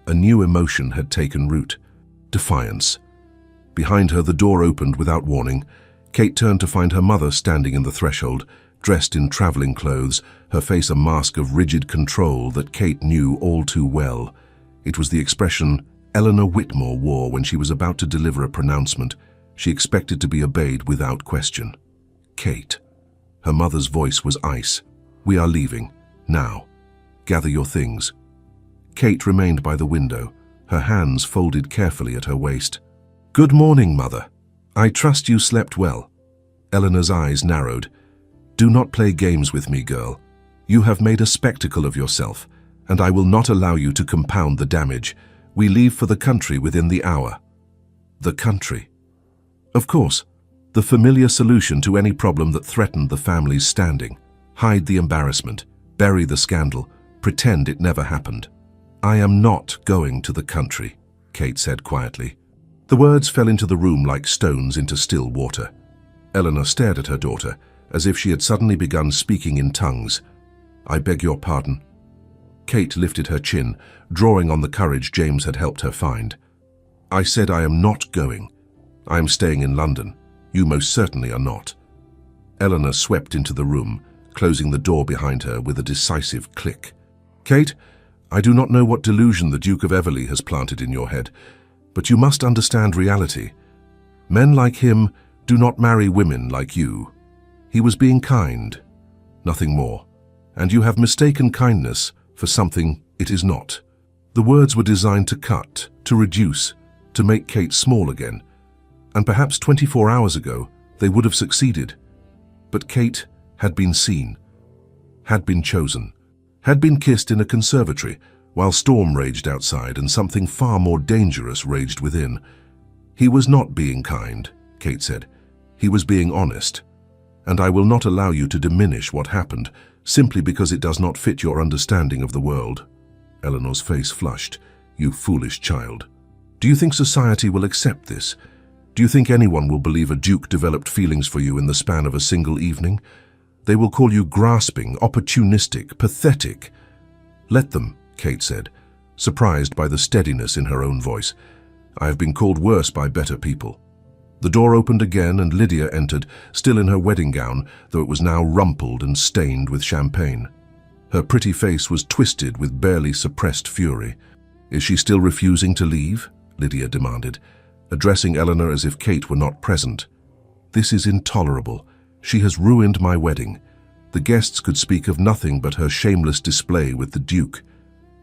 a new emotion had taken root: defiance. Behind her, the door opened without warning. Kate turned to find her mother standing in the threshold, dressed in traveling clothes, her face a mask of rigid control that Kate knew all too well. It was the expression Eleanor Whitmore wore when she was about to deliver a pronouncement she expected to be obeyed without question. "Kate." Her mother's voice was ice. "We are leaving. Now. Gather your things." Kate remained by the window, her hands folded carefully at her waist. "Good morning, Mother. I trust you slept well." Eleanor's eyes narrowed. "Do not play games with me, girl. You have made a spectacle of yourself, and I will not allow you to compound the damage. We leave for the country within the hour." The country. Of course, the familiar solution to any problem that threatened the family's standing. Hide the embarrassment, bury the scandal, pretend it never happened. "I am not going to the country," Kate said quietly. The words fell into the room like stones into still water. Eleanor stared at her daughter, as if she had suddenly begun speaking in tongues. "I beg your pardon." Kate lifted her chin, drawing on the courage James had helped her find. "I said I am not going. I am staying in London. You most certainly are not." Eleanor swept into the room, closing the door behind her with a decisive click. "Kate, I do not know what delusion the Duke of Everley has planted in your head, but you must understand reality. Men like him do not marry women like you. He was being kind, nothing more, and you have mistaken kindness for something it is not." The words were designed to cut, to reduce, to make Kate small again, and perhaps 24 hours ago they would have succeeded. But Kate had been seen, had been chosen, had been kissed in a conservatory while storm raged outside and something far more dangerous raged within. "He was not being kind," Kate said. "He was being honest. And I will not allow you to diminish what happened simply because it does not fit your understanding of the world." Eleanor's face flushed. "You foolish child. Do you think society will accept this? Do you think anyone will believe a duke developed feelings for you in the span of a single evening? They will call you grasping, opportunistic, pathetic." "Let them," Kate said, surprised by the steadiness in her own voice. "I have been called worse by better people." The door opened again and Lydia entered, still in her wedding gown, though it was now rumpled and stained with champagne. Her pretty face was twisted with barely suppressed fury. "Is she still refusing to leave?" Lydia demanded, addressing Eleanor as if Kate were not present. "This is intolerable. She has ruined my wedding. The guests could speak of nothing but her shameless display with the Duke.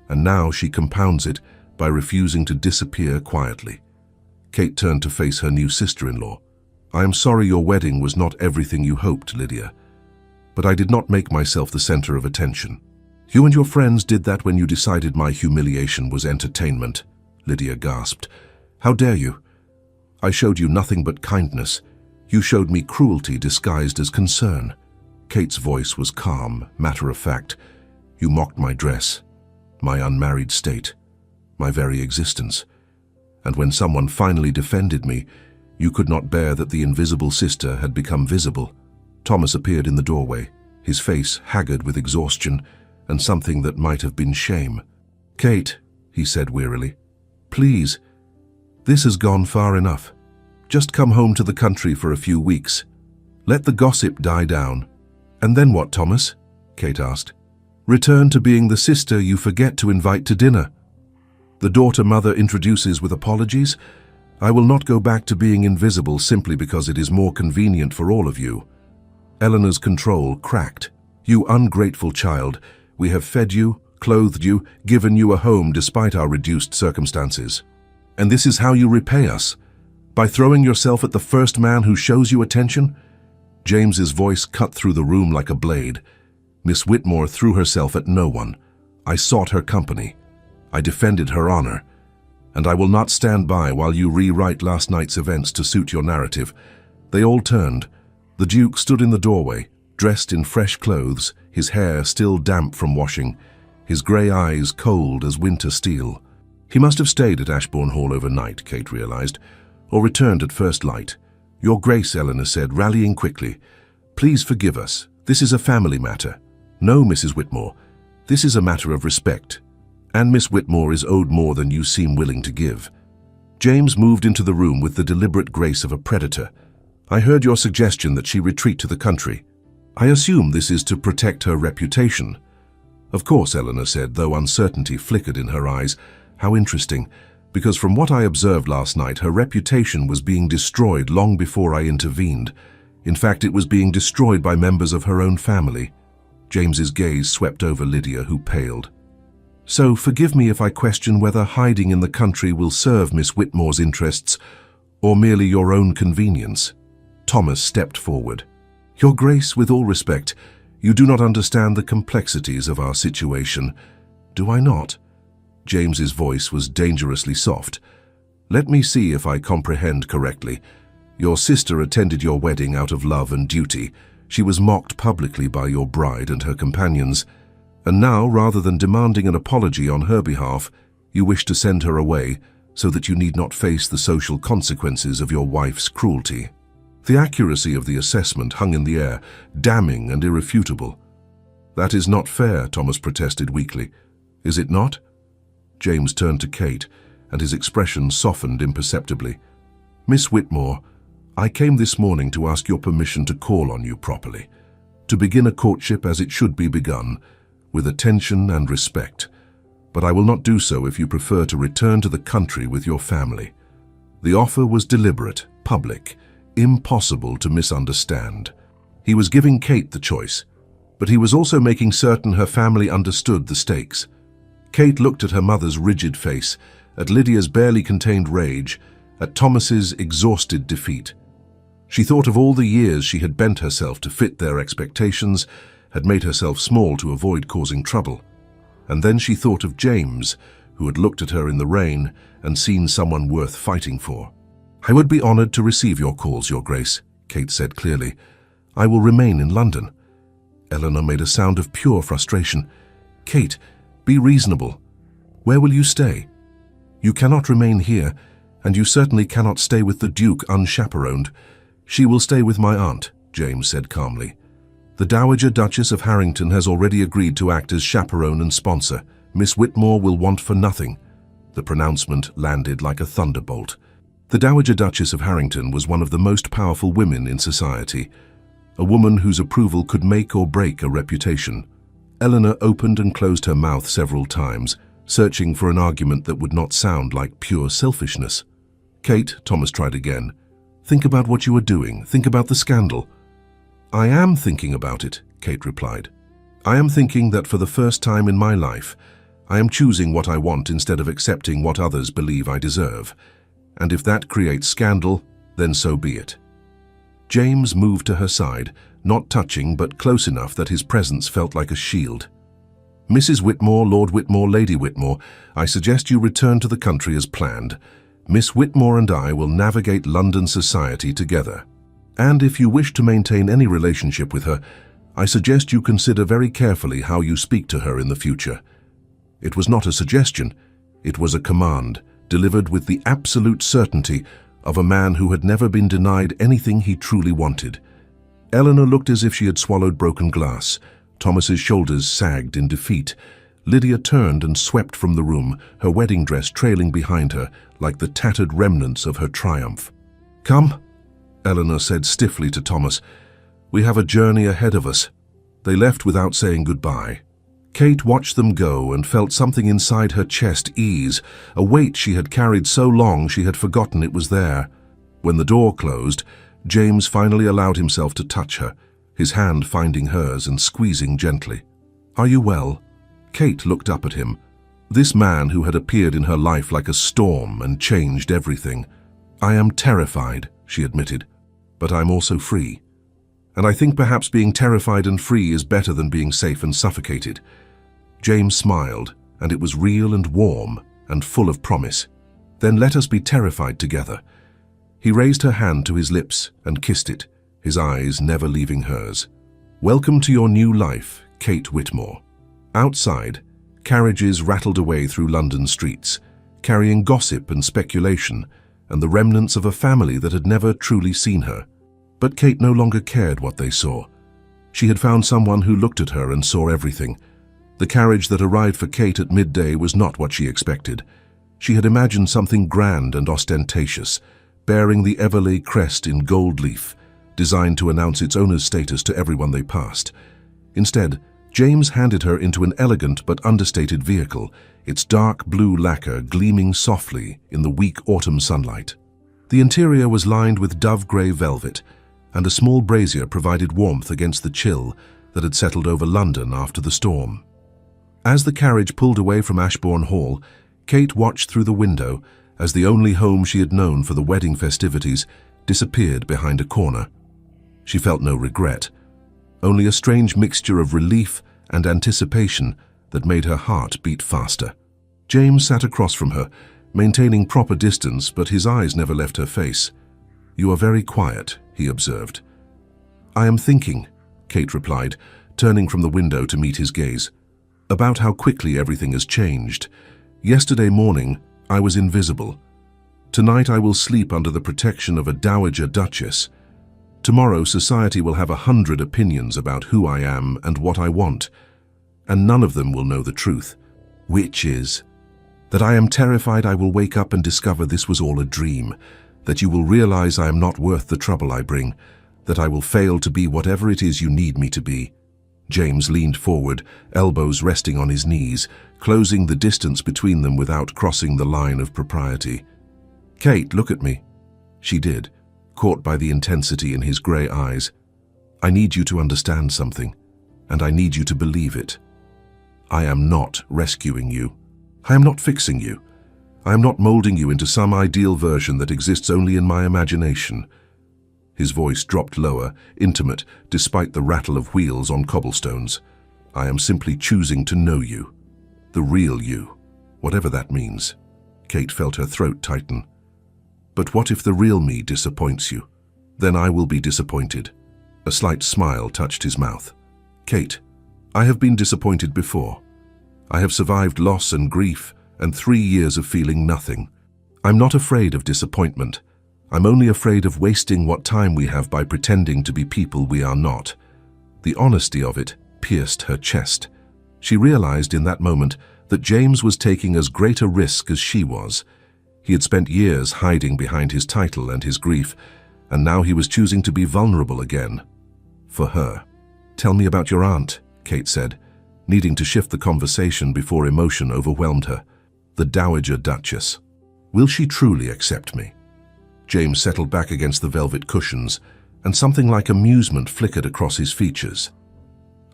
And now she compounds it by refusing to disappear quietly." Kate turned to face her new sister-in-law. "I am sorry your wedding was not everything you hoped, Lydia. But I did not make myself the center of attention. You and your friends did that when you decided my humiliation was entertainment," Lydia gasped. "How dare you? I showed you nothing but kindness. You showed me cruelty disguised as concern." Kate's voice was calm, matter-of-fact. "You mocked my dress, my unmarried state, my very existence. And when someone finally defended me, you could not bear that the invisible sister had become visible." Thomas appeared in the doorway, his face haggard with exhaustion and something that might have been shame. "Kate," he said wearily, "please, this has gone far enough. Just come home to the country for a few weeks. Let the gossip die down." "And then what, Thomas?" Kate asked. "Return to being the sister you forget to invite to dinner. The daughter mother introduces with apologies. I will not go back to being invisible simply because it is more convenient for all of you." Eleanor's control cracked. "You ungrateful child. We have fed you, clothed you, given you a home despite our reduced circumstances. And this is how you repay us? By throwing yourself at the first man who shows you attention?" James's voice cut through the room like a blade. "Miss Whitmore threw herself at no one. I sought her company. I defended her honor. and I will not stand by while you rewrite last night's events to suit your narrative." They all turned. The Duke stood in the doorway, dressed in fresh clothes, his hair still damp from washing, his grey eyes cold as winter steel. He must have stayed at Ashbourne Hall overnight, Kate realized, or returned at first light. "Your Grace," Eleanor said, rallying quickly, "please forgive us. This is a family matter." "No, Mrs. Whitmore. This is a matter of respect, and Miss Whitmore is owed more than you seem willing to give." James moved into the room with the deliberate grace of a predator. "I heard your suggestion that she retreat to the country. I assume this is to protect her reputation." "Of course," Eleanor said, though uncertainty flickered in her eyes. "How interesting, because from what I observed last night, her reputation was being destroyed long before I intervened. In fact, it was being destroyed by members of her own family." James's gaze swept over Lydia, who paled. "So forgive me if I question whether hiding in the country will serve Miss Whitmore's interests, or merely your own convenience." Thomas stepped forward. "Your Grace, with all respect, you do not understand the complexities of our situation. Do I not?" James's voice was dangerously soft. "Let me see if I comprehend correctly. Your sister attended your wedding out of love and duty. She was mocked publicly by your bride and her companions. And now, rather than demanding an apology on her behalf, you wish to send her away so that you need not face the social consequences of your wife's cruelty." The accuracy of the assessment hung in the air, damning and irrefutable. "That is not fair," Thomas protested weakly. "Is it not?" James turned to Kate, and his expression softened imperceptibly. "Miss Whitmore, I came this morning to ask your permission to call on you properly, to begin a courtship as it should be begun, with attention and respect. But I will not do so if you prefer to return to the country with your family." The offer was deliberate, public, impossible to misunderstand. He was giving Kate the choice, but he was also making certain her family understood the stakes. Kate looked at her mother's rigid face, at Lydia's barely contained rage, at Thomas's exhausted defeat. She thought of all the years she had bent herself to fit their expectations, had made herself small to avoid causing trouble. And then she thought of James, who had looked at her in the rain and seen someone worth fighting for. "I would be honored to receive your calls, Your Grace," Kate said clearly. "I will remain in London." Eleanor made a sound of pure frustration. "Kate, be reasonable. Where will you stay? You cannot remain here, and you certainly cannot stay with the Duke unchaperoned." "She will stay with my aunt," James said calmly. "The Dowager Duchess of Harrington has already agreed to act as chaperone and sponsor. Miss Whitmore will want for nothing." The pronouncement landed like a thunderbolt. The Dowager Duchess of Harrington was one of the most powerful women in society, a woman whose approval could make or break a reputation. Eleanor opened and closed her mouth several times, searching for an argument that would not sound like pure selfishness. "Kate," Thomas tried again, "think about what you are doing. Think about the scandal." "I am thinking about it," Kate replied. "I am thinking that for the first time in my life, I am choosing what I want instead of accepting what others believe I deserve. And if that creates scandal, then so be it." James moved to her side, not touching but close enough that his presence felt like a shield. "Mrs. Whitmore, Lord Whitmore, Lady Whitmore, I suggest you return to the country as planned. Miss Whitmore and I will navigate London society together. And if you wish to maintain any relationship with her, I suggest you consider very carefully how you speak to her in the future." It was not a suggestion, it was a command, delivered with the absolute certainty of a man who had never been denied anything he truly wanted. Eleanor looked as if she had swallowed broken glass. Thomas's shoulders sagged in defeat. Lydia turned and swept from the room, her wedding dress trailing behind her like the tattered remnants of her triumph. "Come," Eleanor said stiffly to Thomas. "We have a journey ahead of us." They left without saying goodbye. Kate watched them go and felt something inside her chest ease, a weight she had carried so long she had forgotten it was there. When the door closed, James finally allowed himself to touch her, his hand finding hers and squeezing gently. "Are you well?" Kate looked up at him. This man who had appeared in her life like a storm and changed everything. "I am terrified," she admitted, "but I'm also free. And I think perhaps being terrified and free is better than being safe and suffocated." James smiled, and it was real and warm and full of promise. Then let us be terrified together." He raised her hand to his lips and kissed it, his eyes never leaving hers. "Welcome to your new life, Kate Whitmore." Outside, carriages rattled away through London streets, carrying gossip and speculation, and the remnants of a family that had never truly seen her. But Kate no longer cared what they saw. She had found someone who looked at her and saw everything. The carriage that arrived for Kate at midday was not what she expected. She had imagined something grand and ostentatious, bearing the Everleigh crest in gold leaf, designed to announce its owner's status to everyone they passed. Instead, James handed her into an elegant but understated vehicle, its dark blue lacquer gleaming softly in the weak autumn sunlight. The interior was lined with dove-grey velvet, and a small brazier provided warmth against the chill that had settled over London after the storm. As the carriage pulled away from Ashbourne Hall, Kate watched through the window as the only home she had known for the wedding festivities disappeared behind a corner. She felt no regret, only a strange mixture of relief and anticipation that made her heart beat faster. James sat across from her, maintaining proper distance, but his eyes never left her face. "You are very quiet," he observed. "I am thinking," Kate replied, turning from the window to meet his gaze, "about how quickly everything has changed. Yesterday morning, I was invisible. Tonight I will sleep under the protection of a dowager duchess. Tomorrow society will have 100 opinions about who I am and what I want, and none of them will know the truth, which is that I am terrified I will wake up and discover this was all a dream, that you will realize I am not worth the trouble I bring, that I will fail to be whatever it is you need me to be." James leaned forward, elbows resting on his knees, closing the distance between them without crossing the line of propriety. "Kate, look at me." She did, caught by the intensity in his grey eyes. "I need you to understand something, and I need you to believe it. I am not rescuing you. I am not fixing you. I am not molding you into some ideal version that exists only in my imagination." His voice dropped lower, intimate, despite the rattle of wheels on cobblestones. "I am simply choosing to know you. The real you, whatever that means." Kate felt her throat tighten. "But what if the real me disappoints you? Then I will be disappointed." A slight smile touched his mouth. "Kate, I have been disappointed before. I have survived loss and grief and 3 years of feeling nothing. I'm not afraid of disappointment. I'm only afraid of wasting what time we have by pretending to be people we are not." The honesty of it pierced her chest. She realized in that moment that James was taking as great a risk as she was. He had spent years hiding behind his title and his grief, and now he was choosing to be vulnerable again. For her. "Tell me about your aunt," Kate said, needing to shift the conversation before emotion overwhelmed her. "The Dowager Duchess. Will she truly accept me?" James settled back against the velvet cushions, and something like amusement flickered across his features.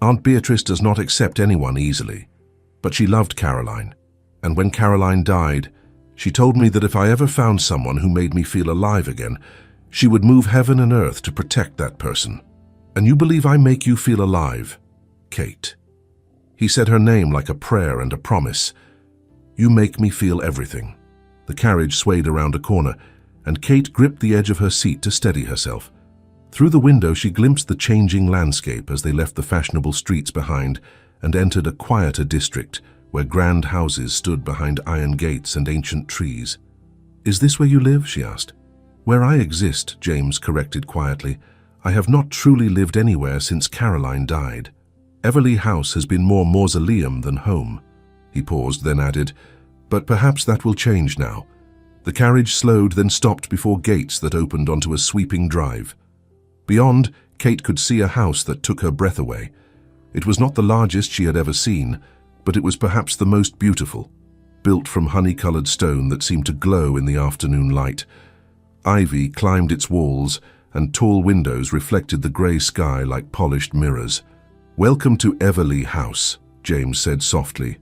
"Aunt Beatrice does not accept anyone easily, but she loved Caroline, and when Caroline died, she told me that if I ever found someone who made me feel alive again, she would move heaven and earth to protect that person. And you believe I make you feel alive, Kate?" He said her name like a prayer and a promise. "You make me feel everything." The carriage swayed around a corner, and Kate gripped the edge of her seat to steady herself. Through the window she glimpsed the changing landscape as they left the fashionable streets behind and entered a quieter district where grand houses stood behind iron gates and ancient trees. "Is this where you live?" she asked. "Where I exist," James corrected quietly. "I have not truly lived anywhere since Caroline died. Everleigh House has been more mausoleum than home." He paused, then added, "But perhaps that will change now." The carriage slowed, then stopped before gates that opened onto a sweeping drive. Beyond, Kate could see a house that took her breath away. It was not the largest she had ever seen, but it was perhaps the most beautiful, built from honey-colored stone that seemed to glow in the afternoon light. Ivy climbed its walls, and tall windows reflected the grey sky like polished mirrors. "Welcome to Everleigh House," James said softly.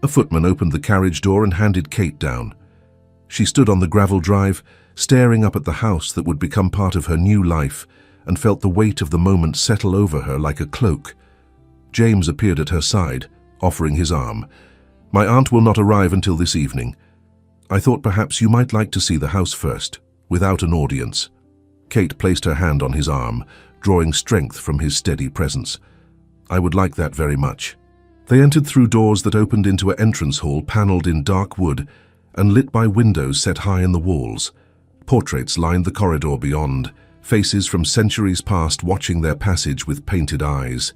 A footman opened the carriage door and handed Kate down. She stood on the gravel drive, staring up at the house that would become part of her new life, and felt the weight of the moment settle over her like a cloak. James appeared at her side, offering his arm. "My aunt will not arrive until this evening. I thought perhaps you might like to see the house first, without an audience." Kate placed her hand on his arm, drawing strength from his steady presence. "I would like that very much." They entered through doors that opened into an entrance hall paneled in dark wood and lit by windows set high in the walls. Portraits lined the corridor beyond, faces from centuries past watching their passage with painted eyes.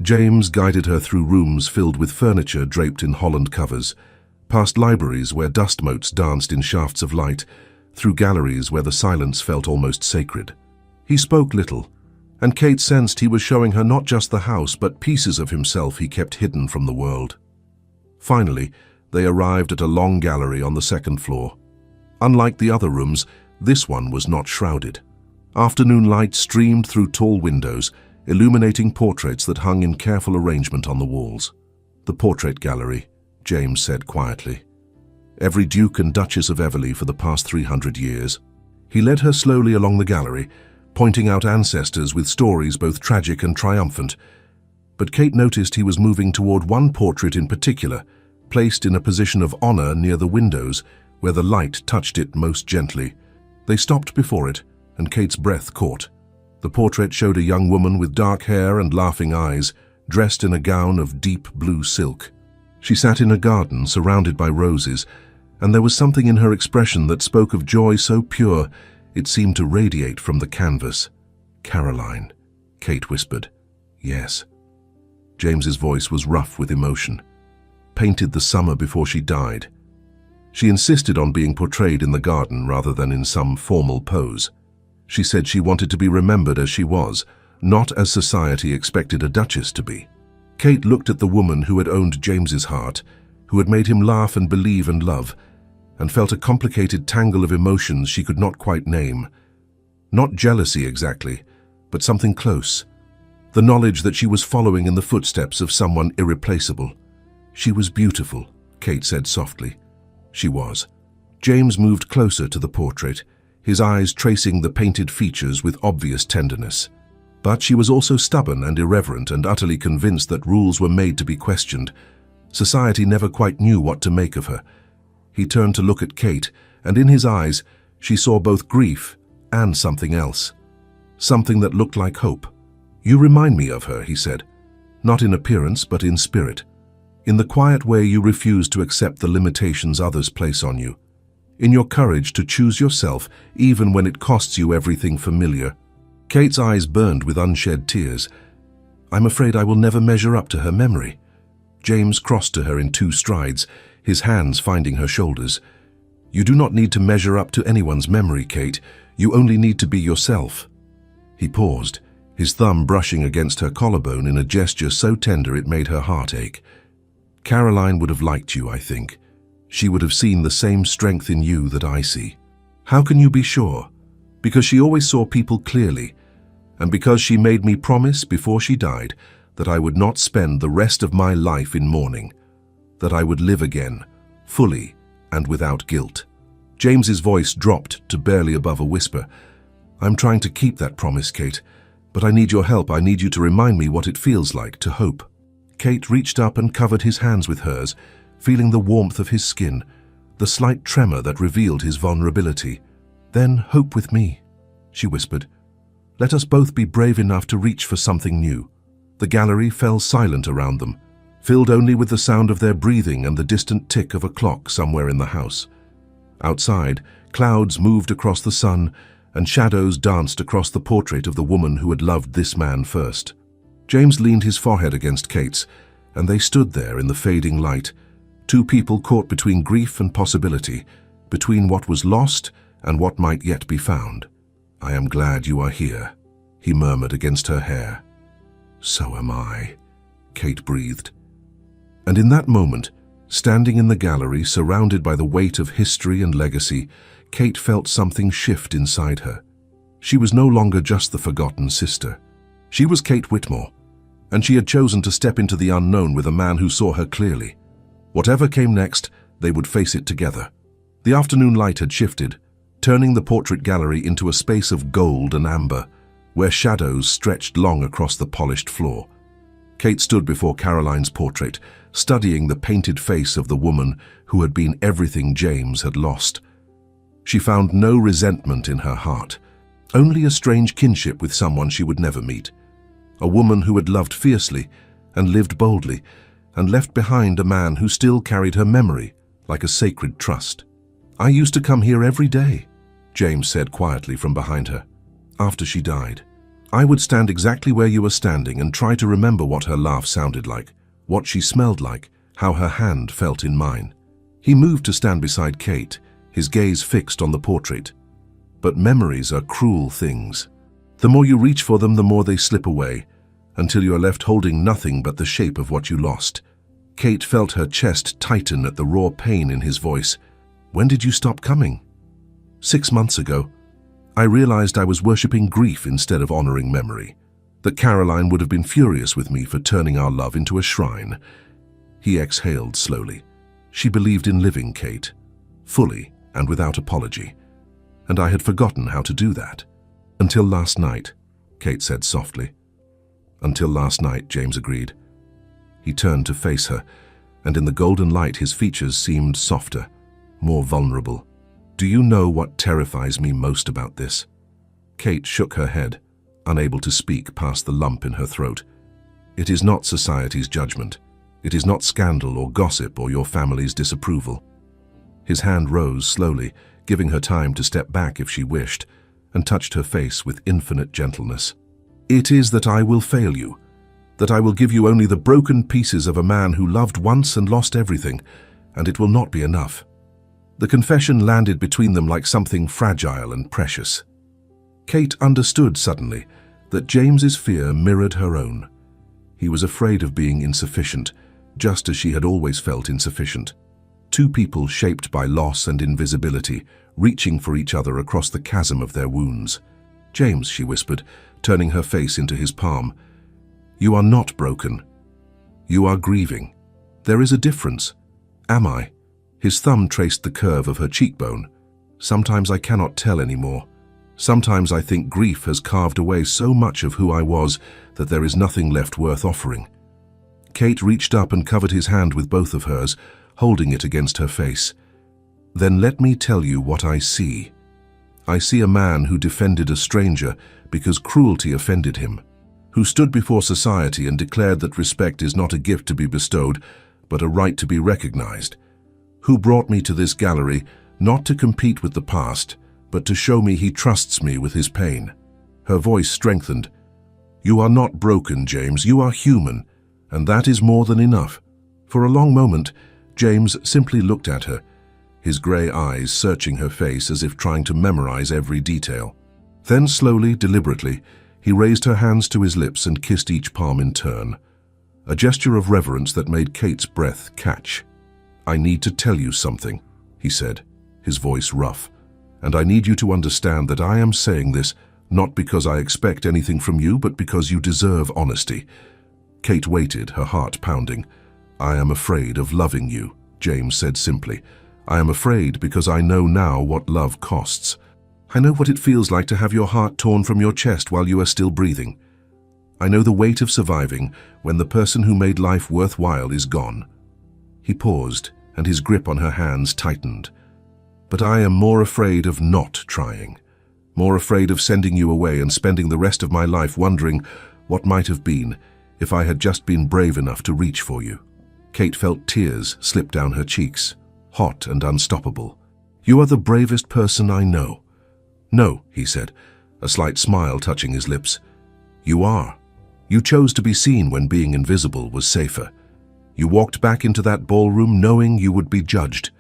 James guided her through rooms filled with furniture draped in Holland covers, past libraries where dust motes danced in shafts of light, through galleries where the silence felt almost sacred. He spoke little, and Kate sensed he was showing her not just the house but pieces of himself he kept hidden from the world. Finally, they arrived at a long gallery on the second floor. Unlike the other rooms, this one was not shrouded. Afternoon light streamed through tall windows, illuminating portraits that hung in careful arrangement on the walls. "The portrait gallery," James said quietly. "Every Duke and Duchess of Everleigh for the past 300 years. He led her slowly along the gallery, pointing out ancestors with stories both tragic and triumphant. But Kate noticed he was moving toward one portrait in particular, placed in a position of honor near the windows, where the light touched it most gently. They stopped before it, and Kate's breath caught. The portrait showed a young woman with dark hair and laughing eyes, dressed in a gown of deep blue silk. She sat in a garden surrounded by roses, and there was something in her expression that spoke of joy so pure it seemed to radiate from the canvas. "Caroline," Kate whispered. "Yes." James's voice was rough with emotion. "Painted the summer before she died." She insisted on being portrayed in the garden rather than in some formal pose. She said she wanted to be remembered as she was, not as society expected a duchess to be. Kate looked at the woman who had owned James's heart, who had made him laugh and believe and love, and felt a complicated tangle of emotions she could not quite name. Not jealousy exactly, but something close. The knowledge that she was following in the footsteps of someone irreplaceable. She was beautiful, Kate said softly. She was. James moved closer to the portrait, his eyes tracing the painted features with obvious tenderness. But she was also stubborn and irreverent and utterly convinced that rules were made to be questioned. Society never quite knew what to make of her. He turned to look at Kate, and in his eyes she saw both grief and something else. Something that looked like hope. "You remind me of her," he said. "Not in appearance, but in spirit. In the quiet way you refuse to accept the limitations others place on you. In your courage to choose yourself, even when it costs you everything familiar." Kate's eyes burned with unshed tears. "I'm afraid I will never measure up to her memory." James crossed to her in 2 strides, his hands finding her shoulders. "You do not need to measure up to anyone's memory, Kate. You only need to be yourself." He paused, his thumb brushing against her collarbone in a gesture so tender it made her heart ache. "Caroline would have liked you, I think. She would have seen the same strength in you that I see." "How can you be sure?" "Because she always saw people clearly, and because she made me promise before she died that I would not spend the rest of my life in mourning, that I would live again, fully and without guilt." James's voice dropped to barely above a whisper. "I'm trying to keep that promise, Kate, but I need your help. I need you to remind me what it feels like to hope." Kate reached up and covered his hands with hers, feeling the warmth of his skin, the slight tremor that revealed his vulnerability. "Then hope with me," she whispered. "Let us both be brave enough to reach for something new." The gallery fell silent around them, filled only with the sound of their breathing and the distant tick of a clock somewhere in the house. Outside, clouds moved across the sun, and shadows danced across the portrait of the woman who had loved this man first. James leaned his forehead against Kate's, and they stood there in the fading light, 2 people caught between grief and possibility, between what was lost and what might yet be found. "I am glad you are here," he murmured against her hair. "So am I," Kate breathed. And in that moment, standing in the gallery, surrounded by the weight of history and legacy, Kate felt something shift inside her. She was no longer just the forgotten sister. She was Kate Whitmore, and she had chosen to step into the unknown with a man who saw her clearly. Whatever came next, they would face it together. The afternoon light had shifted, turning the portrait gallery into a space of gold and amber, where shadows stretched long across the polished floor. Kate stood before Caroline's portrait, studying the painted face of the woman who had been everything James had lost. She found no resentment in her heart, only a strange kinship with someone she would never meet. A woman who had loved fiercely and lived boldly and left behind a man who still carried her memory like a sacred trust. "I used to come here every day," James said quietly from behind her. "After she died, I would stand exactly where you were standing and try to remember what her laugh sounded like, what she smelled like, how her hand felt in mine." He moved to stand beside Kate, his gaze fixed on the portrait. But memories are cruel things. The more you reach for them, the more they slip away, until you are left holding nothing but the shape of what you lost. Kate felt her chest tighten at the raw pain in his voice. "When did you stop coming?" 6 months ago. I realized I was worshipping grief instead of honoring memory. That Caroline would have been furious with me for turning our love into a shrine." He exhaled slowly. She believed in living, Kate, fully and without apology. And I had forgotten how to do that. "Until last night," Kate said softly. "Until last night," James agreed. He turned to face her, and in the golden light his features seemed softer, more vulnerable. "Do you know what terrifies me most about this?" Kate shook her head, unable to speak past the lump in her throat. "It is not society's judgment. It is not scandal or gossip or your family's disapproval." His hand rose slowly, giving her time to step back if she wished, and touched her face with infinite gentleness. "It is that I will fail you, that I will give you only the broken pieces of a man who loved once and lost everything, and it will not be enough." The confession landed between them like something fragile and precious. Kate understood suddenly that James's fear mirrored her own. He was afraid of being insufficient, just as she had always felt insufficient. Two people shaped by loss and invisibility, reaching for each other across the chasm of their wounds. "James," she whispered, turning her face into his palm, "you are not broken. You are grieving. There is a difference. Am I?" His thumb traced the curve of her cheekbone. "Sometimes I cannot tell anymore. Sometimes I think grief has carved away so much of who I was that there is nothing left worth offering." Kate reached up and covered his hand with both of hers, holding it against her face. "Then let me tell you what I see. I see a man who defended a stranger because cruelty offended him, who stood before society and declared that respect is not a gift to be bestowed, but a right to be recognized, who brought me to this gallery not to compete with the past, but to show me he trusts me with his pain." Her voice strengthened. "You are not broken, James. You are human, and that is more than enough." For a long moment, James simply looked at her, his grey eyes searching her face as if trying to memorize every detail. Then slowly, deliberately, he raised her hands to his lips and kissed each palm in turn, a gesture of reverence that made Kate's breath catch. "I need to tell you something," he said, his voice rough, "and I need you to understand that I am saying this not because I expect anything from you, but because you deserve honesty." Kate waited, her heart pounding. "I am afraid of loving you," James said simply. "I am afraid because I know now what love costs. I know what it feels like to have your heart torn from your chest while you are still breathing. I know the weight of surviving when the person who made life worthwhile is gone." He paused, and his grip on her hands tightened. "But I am more afraid of not trying, more afraid of sending you away and spending the rest of my life wondering what might have been if I had just been brave enough to reach for you." Kate felt tears slip down her cheeks, hot and unstoppable. "You are the bravest person I know." "No," he said, a slight smile touching his lips. "You are. You chose to be seen when being invisible was safer. You walked back into that ballroom knowing you would be judged.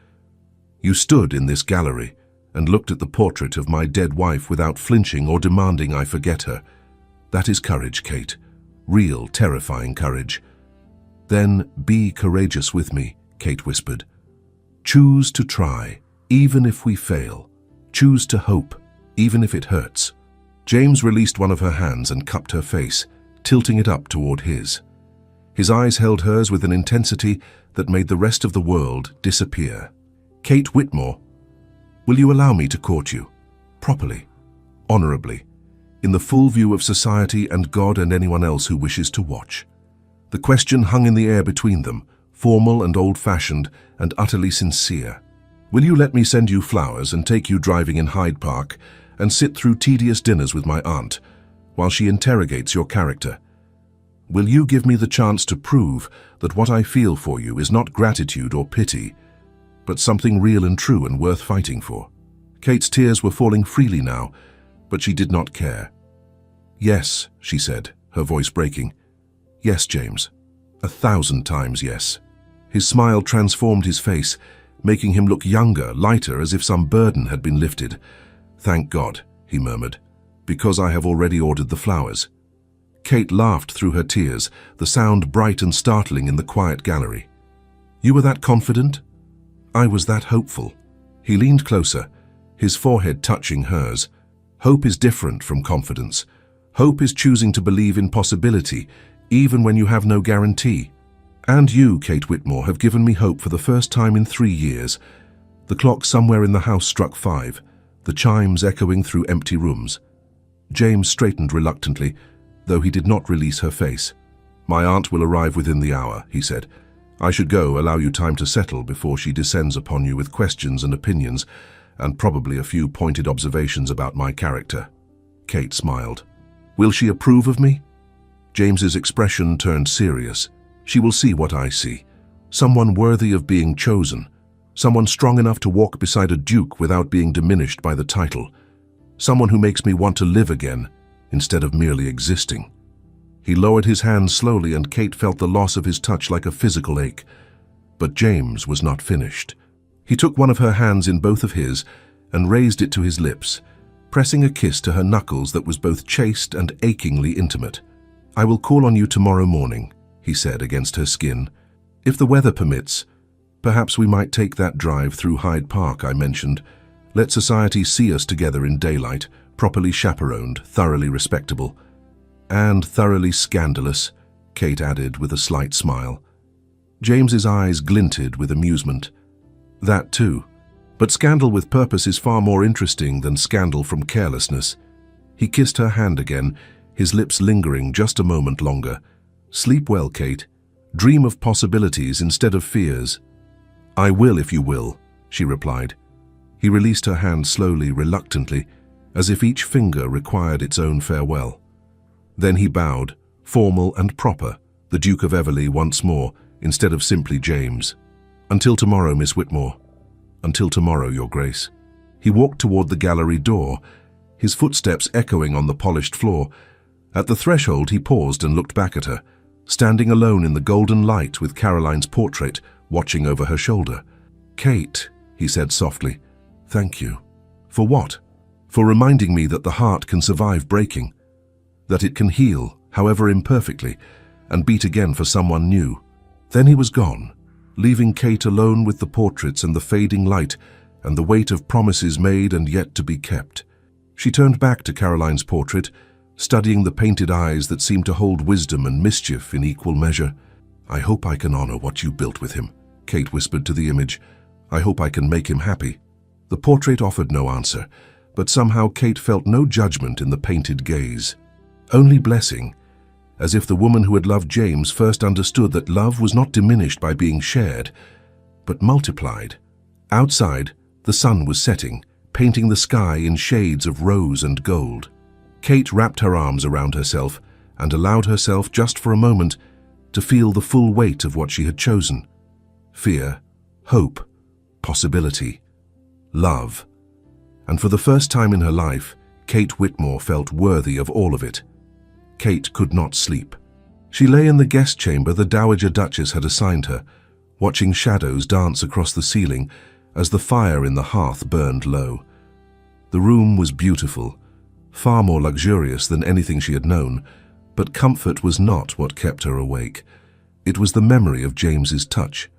You stood in this gallery and looked at the portrait of my dead wife without flinching or demanding I forget her. That is courage, Kate. Real, terrifying courage." "Then be courageous with me," Kate whispered. "Choose to try, even if we fail. Choose to hope, even if it hurts." James released one of her hands and cupped her face, tilting it up toward his. His eyes held hers with an intensity that made the rest of the world disappear. "Kate Whitmore, will you allow me to court you? Properly, honorably, in the full view of society and God and anyone else who wishes to watch?" The question hung in the air between them, formal and old-fashioned and utterly sincere. Will you let me send you flowers and take you driving in Hyde Park and sit through tedious dinners with my aunt while she interrogates your character? Will you give me the chance to prove that what I feel for you is not gratitude or pity, but something real and true and worth fighting for? Kate's tears were falling freely now, but she did not care. Yes, she said, her voice breaking. Yes, James. 1,000 times yes. His smile transformed his face, making him look younger, lighter, as if some burden had been lifted. Thank God, he murmured, because I have already ordered the flowers. Kate laughed through her tears, the sound bright and startling in the quiet gallery. You were that confident? I was that hopeful. He leaned closer, his forehead touching hers. Hope is different from confidence. Hope is choosing to believe in possibility, even when you have no guarantee. And you, Kate Whitmore, have given me hope for the first time in 3 years. The clock somewhere in the house struck 5, the chimes echoing through empty rooms. James straightened reluctantly, though he did not release her face. My aunt will arrive within the hour, he said. I should go, allow you time to settle before she descends upon you with questions and opinions, and probably a few pointed observations about my character. Kate smiled. Will she approve of me? James's expression turned serious. She will see what I see. Someone worthy of being chosen. Someone strong enough to walk beside a duke without being diminished by the title. Someone who makes me want to live again, instead of merely existing. He lowered his hand slowly, and Kate felt the loss of his touch like a physical ache. But James was not finished. He took one of her hands in both of his and raised it to his lips, pressing a kiss to her knuckles that was both chaste and achingly intimate. I will call on you tomorrow morning, he said against her skin. If the weather permits, perhaps we might take that drive through Hyde Park I mentioned. Let society see us together in daylight, properly chaperoned, thoroughly respectable. And thoroughly scandalous, Kate added with a slight smile. James's eyes glinted with amusement. That too. But scandal with purpose is far more interesting than scandal from carelessness. He kissed her hand again, his lips lingering just a moment longer. Sleep well, Kate. Dream of possibilities instead of fears. I will if you will, she replied. He released her hand slowly, reluctantly, as if each finger required its own farewell. Then he bowed, formal and proper, the Duke of Everley once more, instead of simply James. Until tomorrow, Miss Whitmore. Until tomorrow, Your Grace. He walked toward the gallery door, his footsteps echoing on the polished floor. At the threshold, he paused and looked back at her, standing alone in the golden light with Caroline's portrait watching over her shoulder. Kate, he said softly, thank you. For what? For reminding me that the heart can survive breaking, that it can heal, however imperfectly, and beat again for someone new. Then he was gone, leaving Kate alone with the portraits and the fading light and the weight of promises made and yet to be kept. She turned back to Caroline's portrait, studying the painted eyes that seemed to hold wisdom and mischief in equal measure. I hope I can honor what you built with him, Kate whispered to the image. I hope I can make him happy. The portrait offered no answer, but somehow Kate felt no judgment in the painted gaze. Only blessing, as if the woman who had loved James first understood that love was not diminished by being shared, but multiplied. Outside, the sun was setting, painting the sky in shades of rose and gold. Kate wrapped her arms around herself and allowed herself just for a moment to feel the full weight of what she had chosen. Fear, hope, possibility, love. And for the first time in her life, Kate Whitmore felt worthy of all of it. Kate could not sleep. She lay in the guest chamber the Dowager Duchess had assigned her, watching shadows dance across the ceiling as the fire in the hearth burned low. The room was beautiful, far more luxurious than anything she had known, but comfort was not what kept her awake. It was the memory of James's touch,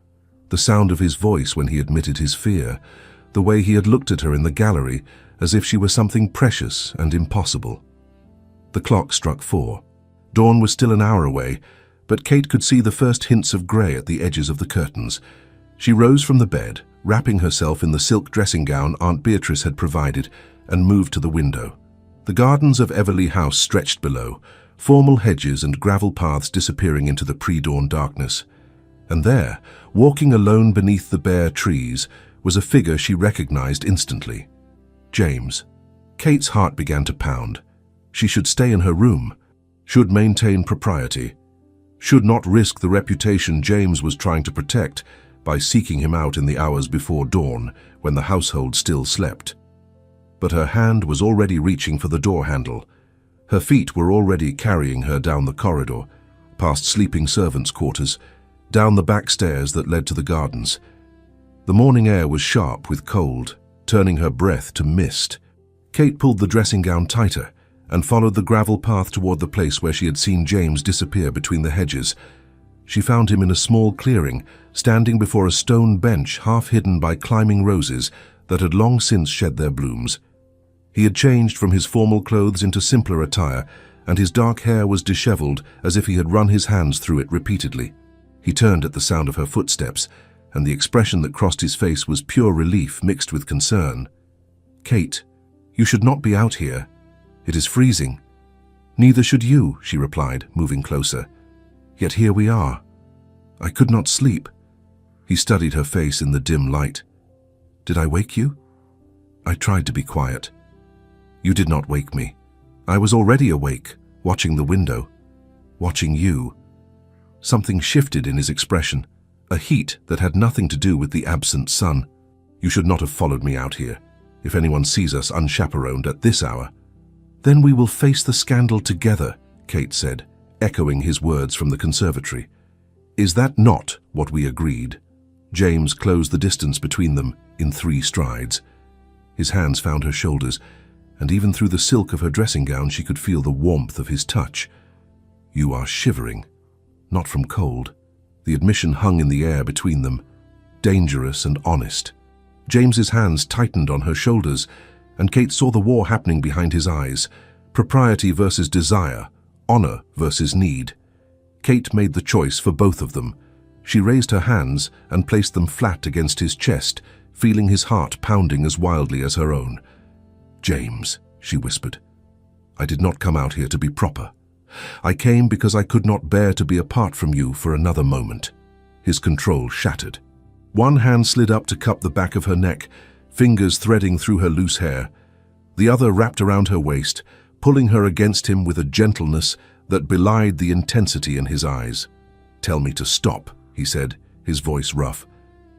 the sound of his voice when he admitted his fear, the way he had looked at her in the gallery as if she were something precious and impossible. The clock struck 4. Dawn was still an hour away, but Kate could see the first hints of grey at the edges of the curtains. She rose from the bed, wrapping herself in the silk dressing gown Aunt Beatrice had provided, and moved to the window. The gardens of Everley House stretched below, formal hedges and gravel paths disappearing into the pre-dawn darkness. And there, walking alone beneath the bare trees, was a figure she recognized instantly. James. Kate's heart began to pound. She should stay in her room, should maintain propriety, should not risk the reputation James was trying to protect by seeking him out in the hours before dawn when the household still slept. But her hand was already reaching for the door handle. Her feet were already carrying her down the corridor, past sleeping servants' quarters, down the back stairs that led to the gardens. The morning air was sharp with cold, turning her breath to mist. Kate pulled the dressing gown tighter and followed the gravel path toward the place where she had seen James disappear between the hedges. She found him in a small clearing, standing before a stone bench half hidden by climbing roses that had long since shed their blooms. He had changed from his formal clothes into simpler attire, and his dark hair was disheveled as if he had run his hands through it repeatedly. He turned at the sound of her footsteps, and the expression that crossed his face was pure relief mixed with concern. "Kate, you should not be out here. It is freezing." "Neither should you," she replied, moving closer. "Yet here we are. I could not sleep." He studied her face in the dim light. "Did I wake you?" "I tried to be quiet." "You did not wake me. I was already awake, watching the window, watching you." Something shifted in his expression, a heat that had nothing to do with the absent sun. "You should not have followed me out here. If anyone sees us unchaperoned at this hour." "Then we will face the scandal together," Kate said, echoing his words from the conservatory. "Is that not what we agreed?" James closed the distance between them in 3 strides. His hands found her shoulders, and even through the silk of her dressing gown she could feel the warmth of his touch. "You are shivering, not from cold." The admission hung in the air between them, dangerous and honest. James's hands tightened on her shoulders, and Kate saw the war happening behind his eyes, propriety versus desire, honor versus need. Kate made the choice for both of them. She raised her hands and placed them flat against his chest, feeling his heart pounding as wildly as her own. "James," she whispered, "I did not come out here to be proper. I came because I could not bear to be apart from you for another moment." His control shattered. One hand slid up to cup the back of her neck, fingers threading through her loose hair. The other wrapped around her waist, pulling her against him with a gentleness that belied the intensity in his eyes. "Tell me to stop," he said, his voice rough.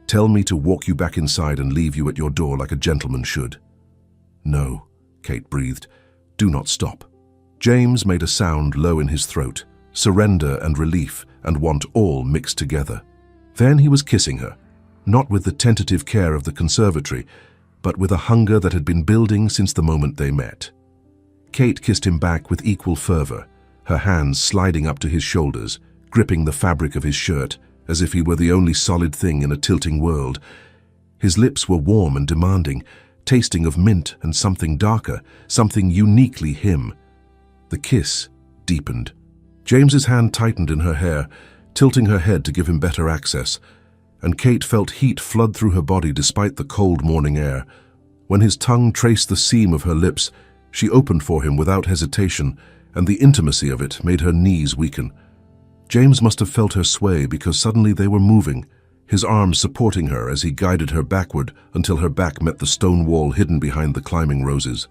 "Tell me to walk you back inside and leave you at your door like a gentleman should." "No," Kate breathed. "Do not stop." James made a sound low in his throat, surrender and relief and want all mixed together. Then he was kissing her, not with the tentative care of the conservatory, but with a hunger that had been building since the moment they met. Kate kissed him back with equal fervor, her hands sliding up to his shoulders, gripping the fabric of his shirt, as if he were the only solid thing in a tilting world. His lips were warm and demanding, tasting of mint and something darker, something uniquely him. The kiss deepened. James's hand tightened in her hair, tilting her head to give him better access, and Kate felt heat flood through her body despite the cold morning air. When his tongue traced the seam of her lips, she opened for him without hesitation, and the intimacy of it made her knees weaken. James must have felt her sway because suddenly they were moving, his arms supporting her as he guided her backward until her back met the stone wall hidden behind the climbing roses.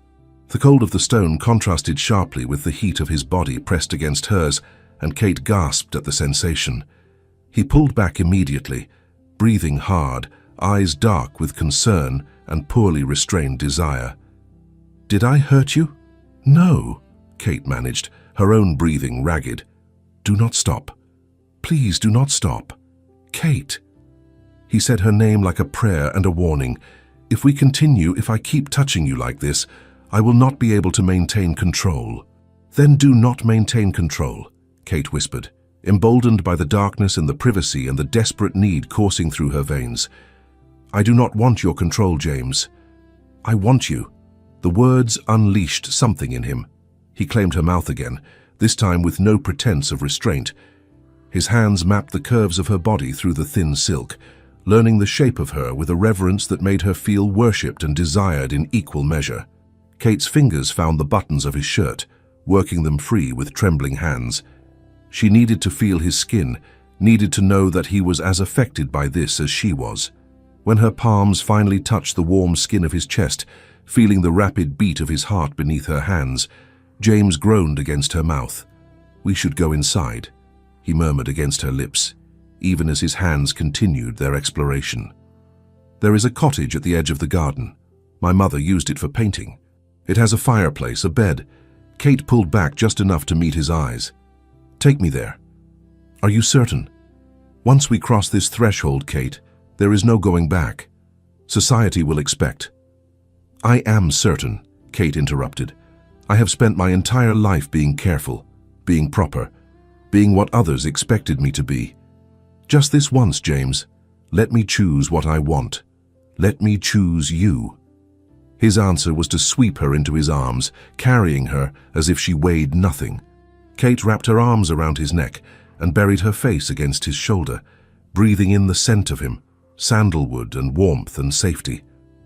The cold of the stone contrasted sharply with the heat of his body pressed against hers, and Kate gasped at the sensation. He pulled back immediately, breathing hard, eyes dark with concern and poorly restrained desire. "Did I hurt you?" "No," Kate managed, her own breathing ragged. "Do not stop. Please do not stop. Kate." He said her name like a prayer and a warning. "If we continue, if I keep touching you like this, I will not be able to maintain control." "Then do not maintain control," Kate whispered, emboldened by the darkness and the privacy and the desperate need coursing through her veins. "I do not want your control, James. I want you." The words unleashed something in him. He claimed her mouth again, this time with no pretense of restraint. His hands mapped the curves of her body through the thin silk, learning the shape of her with a reverence that made her feel worshipped and desired in equal measure. Kate's fingers found the buttons of his shirt, working them free with trembling hands. She needed to feel his skin, needed to know that he was as affected by this as she was. When her palms finally touched the warm skin of his chest, feeling the rapid beat of his heart beneath her hands, James groaned against her mouth. "We should go inside," he murmured against her lips, even as his hands continued their exploration. "There is a cottage at the edge of the garden. My mother used it for painting. It has a fireplace, a bed." Kate pulled back just enough to meet his eyes. "Take me there." "Are you certain?" "Once we cross this threshold, Kate, there is no going back. Society will expect." "I am certain," Kate interrupted. "I have spent my entire life being careful, being proper, being what others expected me to be. Just this once, James. Let me choose what I want. Let me choose you." His answer was to sweep her into his arms, carrying her as if she weighed nothing. Kate wrapped her arms around his neck and buried her face against his shoulder, breathing in the scent of him, sandalwood and warmth and safety.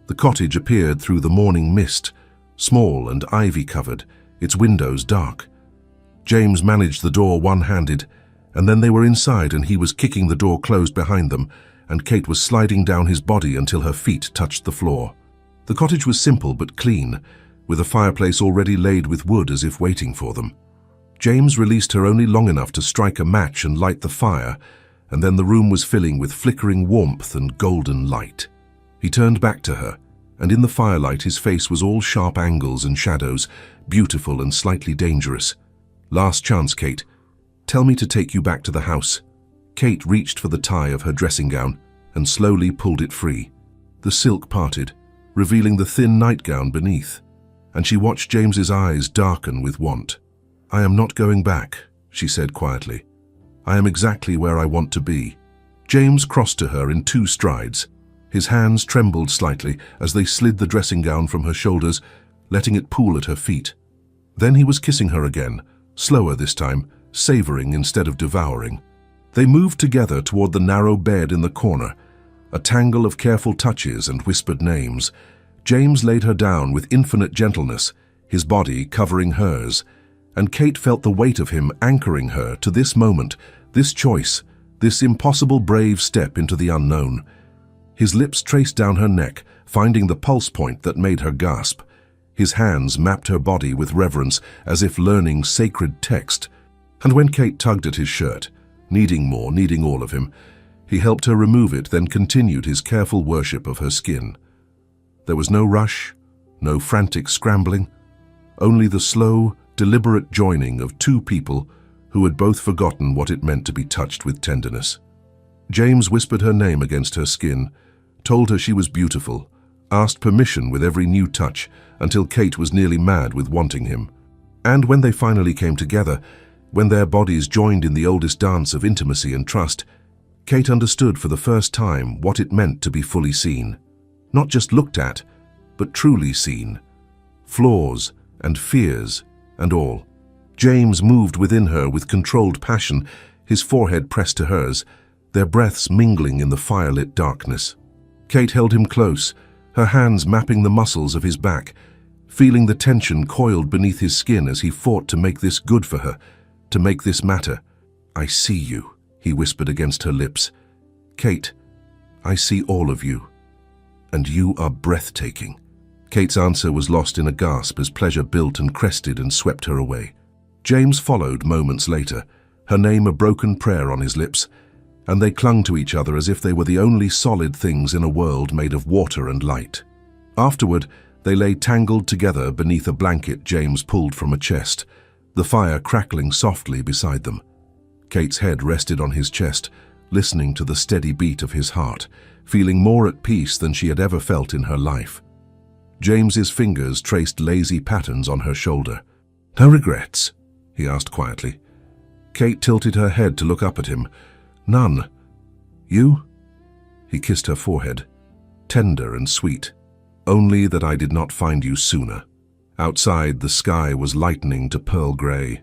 The cottage appeared through the morning mist, small and ivy-covered, its windows dark. James managed the door one-handed, and then they were inside and he was kicking the door closed behind them, and Kate was sliding down his body until her feet touched the floor. The cottage was simple but clean, with a fireplace already laid with wood as if waiting for them. James released her only long enough to strike a match and light the fire, and then the room was filling with flickering warmth and golden light. He turned back to her, and in the firelight his face was all sharp angles and shadows, beautiful and slightly dangerous. "Last chance, Kate. Tell me to take you back to the house." Kate reached for the tie of her dressing gown and slowly pulled it free. The silk parted, revealing the thin nightgown beneath, and she watched James's eyes darken with want. "I am not going back," she said quietly. "I am exactly where I want to be." James crossed to her in 2 strides. His hands trembled slightly as they slid the dressing gown from her shoulders, letting it pool at her feet. Then he was kissing her again, slower this time, savoring instead of devouring. They moved together toward the narrow bed in the corner, a tangle of careful touches and whispered names. James laid her down with infinite gentleness, his body covering hers, and Kate felt the weight of him anchoring her to this moment, this choice, this impossible brave step into the unknown. His lips traced down her neck, finding the pulse point that made her gasp. His hands mapped her body with reverence, as if learning sacred text. And when Kate tugged at his shirt, needing more, needing all of him, he helped her remove it, then continued his careful worship of her skin. There was no rush, no frantic scrambling, only the slow, deliberate joining of 2 people who had both forgotten what it meant to be touched with tenderness. James whispered her name against her skin, told her she was beautiful, asked permission with every new touch until Kate was nearly mad with wanting him. And when they finally came together, when their bodies joined in the oldest dance of intimacy and trust, Kate understood for the first time what it meant to be fully seen. Not just looked at, but truly seen. Flaws and fears and all. James moved within her with controlled passion, his forehead pressed to hers, their breaths mingling in the firelit darkness. Kate held him close, her hands mapping the muscles of his back, feeling the tension coiled beneath his skin as he fought to make this good for her, to make this matter. "I see you," he whispered against her lips. "Kate, I see all of you. And you are breathtaking." Kate's answer was lost in a gasp as pleasure built and crested and swept her away. James followed moments later, her name a broken prayer on his lips, and they clung to each other as if they were the only solid things in a world made of water and light. Afterward, they lay tangled together beneath a blanket James pulled from a chest, the fire crackling softly beside them. Kate's head rested on his chest, listening to the steady beat of his heart, feeling more at peace than she had ever felt in her life. James's fingers traced lazy patterns on her shoulder. "No regrets?" he asked quietly. Kate tilted her head to look up at him. "None. You?" He kissed her forehead, tender and sweet. "Only that I did not find you sooner." Outside, the sky was lightening to pearl gray.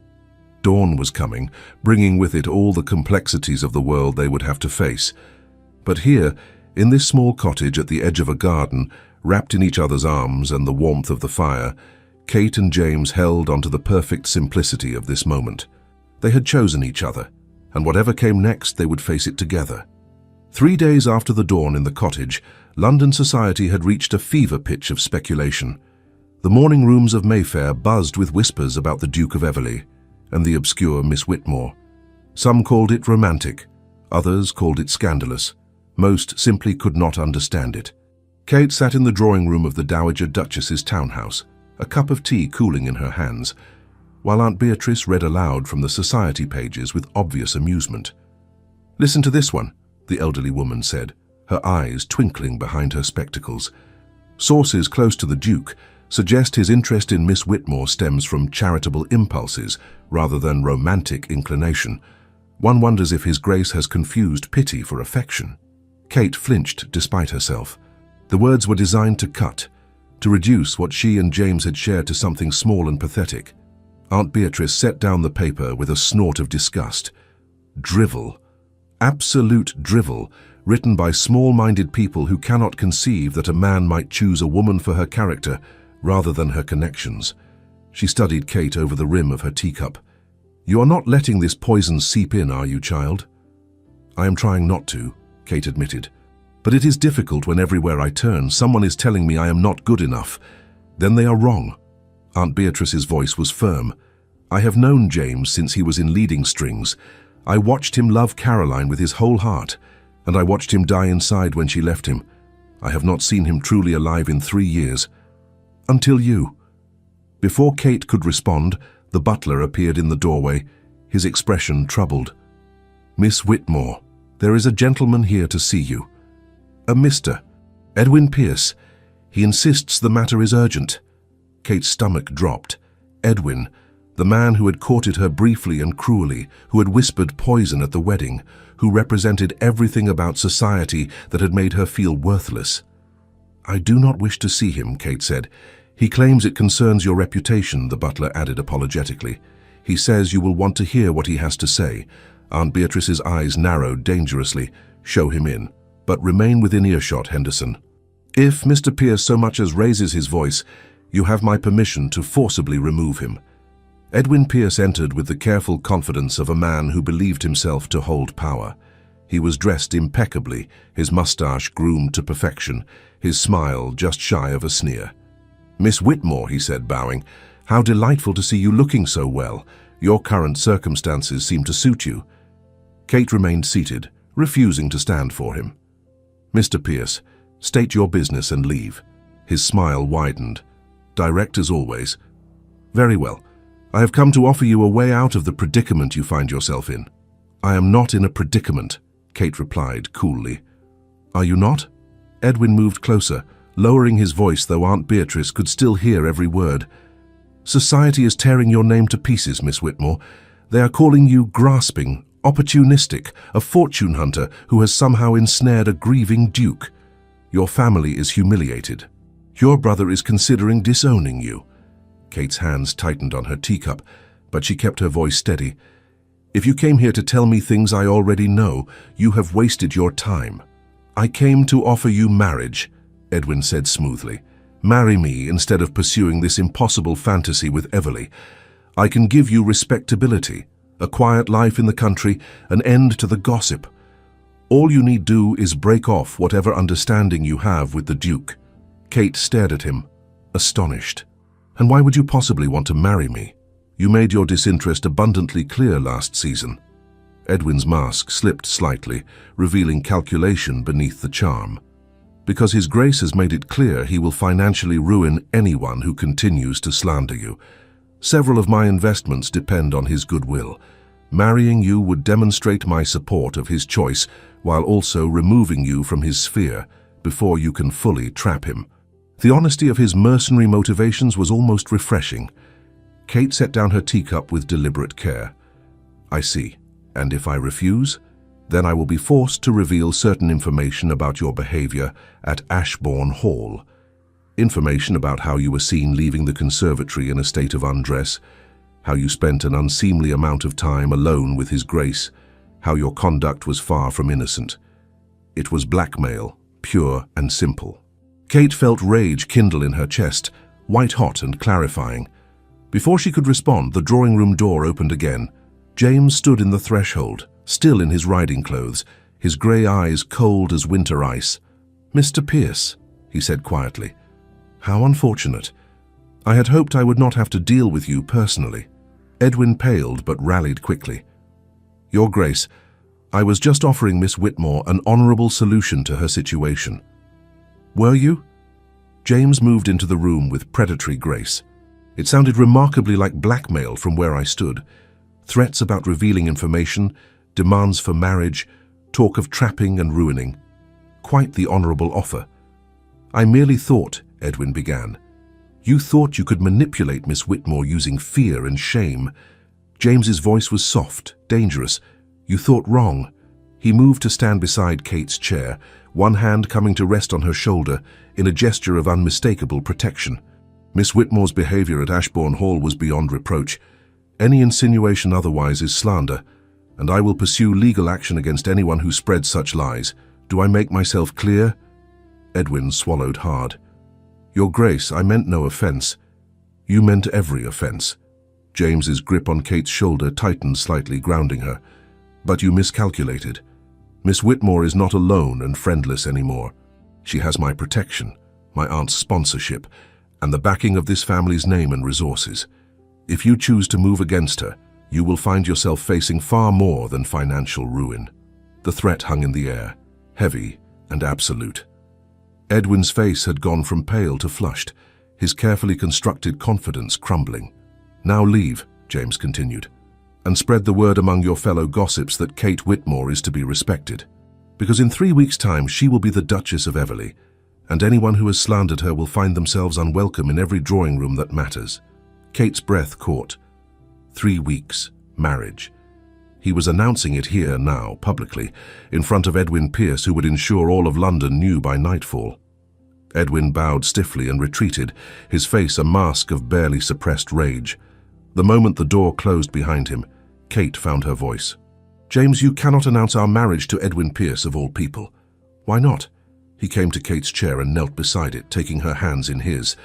Dawn was coming, bringing with it all the complexities of the world they would have to face. But here, in this small cottage at the edge of a garden, wrapped in each other's arms and the warmth of the fire, Kate and James held onto the perfect simplicity of this moment. They had chosen each other, and whatever came next, they would face it together. 3 days after the dawn in the cottage, London society had reached a fever pitch of speculation. The morning rooms of Mayfair buzzed with whispers about the Duke of Everley and the obscure Miss Whitmore. Some called it romantic, others called it scandalous. Most simply could not understand it. Kate sat in the drawing room of the Dowager Duchess's townhouse, a cup of tea cooling in her hands, while Aunt Beatrice read aloud from the society pages with obvious amusement. "Listen to this one," the elderly woman said, her eyes twinkling behind her spectacles. "Sources close to the Duke suggest his interest in Miss Whitmore stems from charitable impulses rather than romantic inclination. One wonders if His Grace has confused pity for affection." Kate flinched despite herself. The words were designed to cut, to reduce what she and James had shared to something small and pathetic. Aunt Beatrice set down the paper with a snort of disgust. Drivel. Absolute drivel, written by small-minded people who cannot conceive that a man might choose a woman for her character rather than her connections. She studied Kate over the rim of her teacup. "You are not letting this poison seep in, are you, child?" "I am trying not to," Kate admitted. "But it is difficult when everywhere I turn, someone is telling me I am not good enough. Then they are wrong." Aunt Beatrice's voice was firm. "I have known James since he was in leading strings. I watched him love Caroline with his whole heart, and I watched him die inside when she left him. I have not seen him truly alive in 3 years. Until you." Before Kate could respond, the butler appeared in the doorway, his expression troubled. "Miss Whitmore, there is a gentleman here to see you. A Mr. Edwin Pierce. He insists the matter is urgent." Kate's stomach dropped. Edwin, the man who had courted her briefly and cruelly, who had whispered poison at the wedding, who represented everything about society that had made her feel worthless. "I do not wish to see him," Kate said. "He claims it concerns your reputation," the butler added apologetically. "He says you will want to hear what he has to say." Aunt Beatrice's eyes narrowed dangerously. "Show him in. But remain within earshot, Henderson. If Mr. Pierce so much as raises his voice, you have my permission to forcibly remove him." Edwin Pierce entered with the careful confidence of a man who believed himself to hold power. He was dressed impeccably, his mustache groomed to perfection, his smile just shy of a sneer. "Miss Whitmore," he said, bowing, "how delightful to see you looking so well. Your current circumstances seem to suit you." Kate remained seated, refusing to stand for him. "Mr. Pierce, state your business and leave." His smile widened. Direct as always. "Very well. I have come to offer you a way out of the predicament you find yourself in." "I am not in a predicament," Kate replied coolly. "Are you not?" Edwin moved closer, lowering his voice though Aunt Beatrice could still hear every word. "Society is tearing your name to pieces, Miss Whitmore. They are calling you grasping, opportunistic, a fortune hunter who has somehow ensnared a grieving duke. Your family is humiliated. Your brother is considering disowning you." Kate's hands tightened on her teacup, but she kept her voice steady. "If you came here to tell me things I already know, you have wasted your time." "I came to offer you marriage," Edwin said smoothly. "Marry me instead of pursuing this impossible fantasy with Everley. I can give you respectability, a quiet life in the country, an end to the gossip. All you need do is break off whatever understanding you have with the Duke." Kate stared at him, astonished. "And why would you possibly want to marry me? You made your disinterest abundantly clear last season." Edwin's mask slipped slightly, revealing calculation beneath the charm. "Because His Grace has made it clear he will financially ruin anyone who continues to slander you. Several of my investments depend on his goodwill. Marrying you would demonstrate my support of his choice while also removing you from his sphere before you can fully trap him." The honesty of his mercenary motivations was almost refreshing. Kate set down her teacup with deliberate care. "I see. And if I refuse, then I will be forced to reveal certain information about your behavior at Ashbourne Hall. Information about how you were seen leaving the conservatory in a state of undress, how you spent an unseemly amount of time alone with His Grace, how your conduct was far from innocent. It was blackmail, pure and simple." Kate felt rage kindle in her chest, white-hot and clarifying. Before she could respond, the drawing-room door opened again. James stood in the threshold, still in his riding clothes, his grey eyes cold as winter ice. "Mr. Pierce," he said quietly. "How unfortunate. I had hoped I would not have to deal with you personally." Edwin paled but rallied quickly. "Your Grace, I was just offering Miss Whitmore an honourable solution to her situation." "Were you?" James moved into the room with predatory grace. It sounded remarkably like blackmail from where I stood. Threats about revealing information, demands for marriage, talk of trapping and ruining. Quite the honourable offer. "I merely thought," Edwin began. "You thought you could manipulate Miss Whitmore using fear and shame." James's voice was soft, dangerous. "You thought wrong." He moved to stand beside Kate's chair, one hand coming to rest on her shoulder in a gesture of unmistakable protection. "Miss Whitmore's behaviour at Ashbourne Hall was beyond reproach. Any insinuation otherwise is slander, and I will pursue legal action against anyone who spreads such lies. Do I make myself clear?" Edwin swallowed hard. "Your Grace, I meant no offence." "You meant every offence." James's grip on Kate's shoulder tightened slightly, grounding her. "But you miscalculated. Miss Whitmore is not alone and friendless anymore. She has my protection, my aunt's sponsorship, and the backing of this family's name and resources. If you choose to move against her, you will find yourself facing far more than financial ruin." The threat hung in the air, heavy and absolute. Edwin's face had gone from pale to flushed, his carefully constructed confidence crumbling. "Now leave," James continued, "and spread the word among your fellow gossips that Kate Whitmore is to be respected. Because in 3 weeks' time she will be the Duchess of Everleigh, and anyone who has slandered her will find themselves unwelcome in every drawing room that matters." Kate's breath caught. 3 weeks, marriage. He was announcing it here now, publicly, in front of Edwin Pierce, who would ensure all of London knew by nightfall. Edwin bowed stiffly and retreated, his face a mask of barely suppressed rage. The moment the door closed behind him, Kate found her voice. "James, you cannot announce our marriage to Edwin Pierce, of all people." "Why not?" He came to Kate's chair and knelt beside it, taking her hands in his.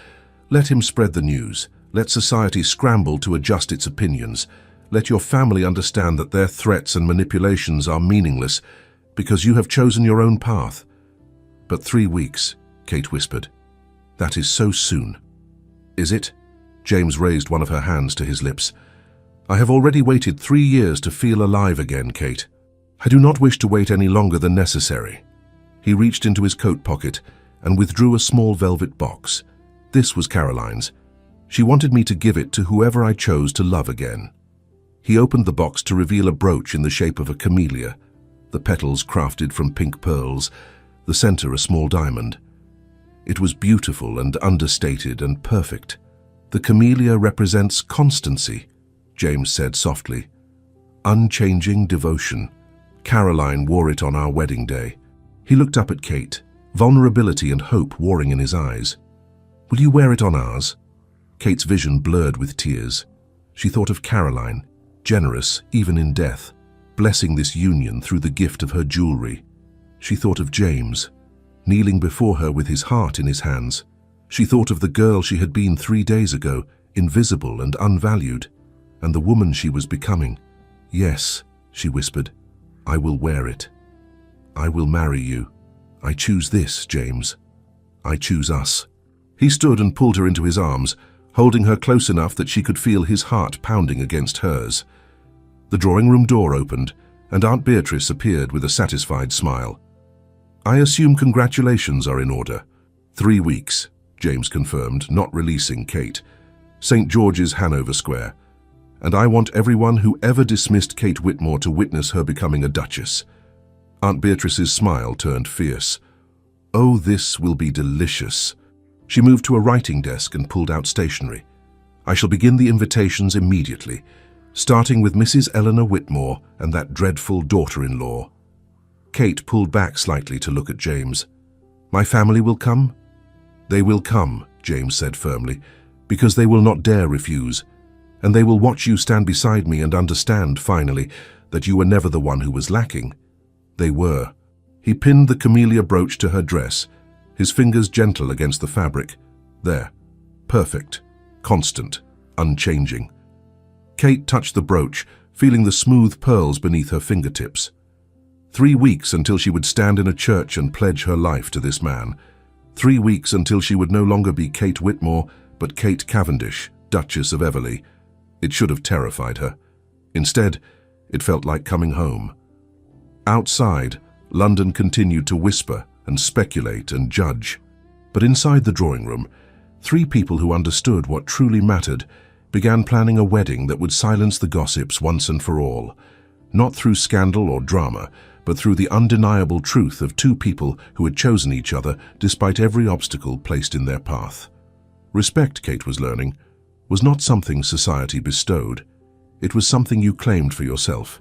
"Let him spread the news. Let society scramble to adjust its opinions. Let your family understand that their threats and manipulations are meaningless because you have chosen your own path." "But 3 weeks," Kate whispered. "That is so soon." "Is it?" James raised one of her hands to his lips. "I have already waited 3 years to feel alive again, Kate. I do not wish to wait any longer than necessary." He reached into his coat pocket and withdrew a small velvet box. This was Caroline's. She wanted me to give it to whoever I chose to love again. He opened the box to reveal a brooch in the shape of a camellia, the petals crafted from pink pearls, the center a small diamond. It was beautiful and understated and perfect. "The camellia represents constancy," James said softly. "Unchanging devotion. Caroline wore it on our wedding day." He looked up at Kate, vulnerability and hope warring in his eyes. "Will you wear it on ours?" Kate's vision blurred with tears. She thought of Caroline, generous even in death, blessing this union through the gift of her jewelry. She thought of James, kneeling before her with his heart in his hands. She thought of the girl she had been 3 days ago, invisible and unvalued, and the woman she was becoming. "Yes," she whispered, "I will wear it. I will marry you. I choose this, James. I choose us." He stood and pulled her into his arms, holding her close enough that she could feel his heart pounding against hers. The drawing room door opened, and Aunt Beatrice appeared with a satisfied smile. "I assume congratulations are in order." 3 weeks, James confirmed, not releasing Kate. "St. George's, Hanover Square. And I want everyone who ever dismissed Kate Whitmore to witness her becoming a duchess." Aunt Beatrice's smile turned fierce. "Oh, this will be delicious." She moved to a writing desk and pulled out stationery. "I shall begin the invitations immediately, starting with Mrs. Eleanor Whitmore and that dreadful daughter-in-law." Kate pulled back slightly to look at James. "My family will come?" "They will come," James said firmly, "because they will not dare refuse. And they will watch you stand beside me and understand, finally, that you were never the one who was lacking. They were." He pinned the camellia brooch to her dress, his fingers gentle against the fabric. "There. Perfect. Constant. Unchanging." Kate touched the brooch, feeling the smooth pearls beneath her fingertips. 3 weeks until she would stand in a church and pledge her life to this man. 3 weeks until she would no longer be Kate Whitmore, but Kate Cavendish, Duchess of Everleigh. It should have terrified her. Instead, it felt like coming home. Outside, London continued to whisper and speculate and judge. But inside the drawing room, 3 people who understood what truly mattered began planning a wedding that would silence the gossips once and for all, not through scandal or drama, but through the undeniable truth of 2 people who had chosen each other despite every obstacle placed in their path. Respect, Kate was learning, was not something society bestowed. It was something you claimed for yourself,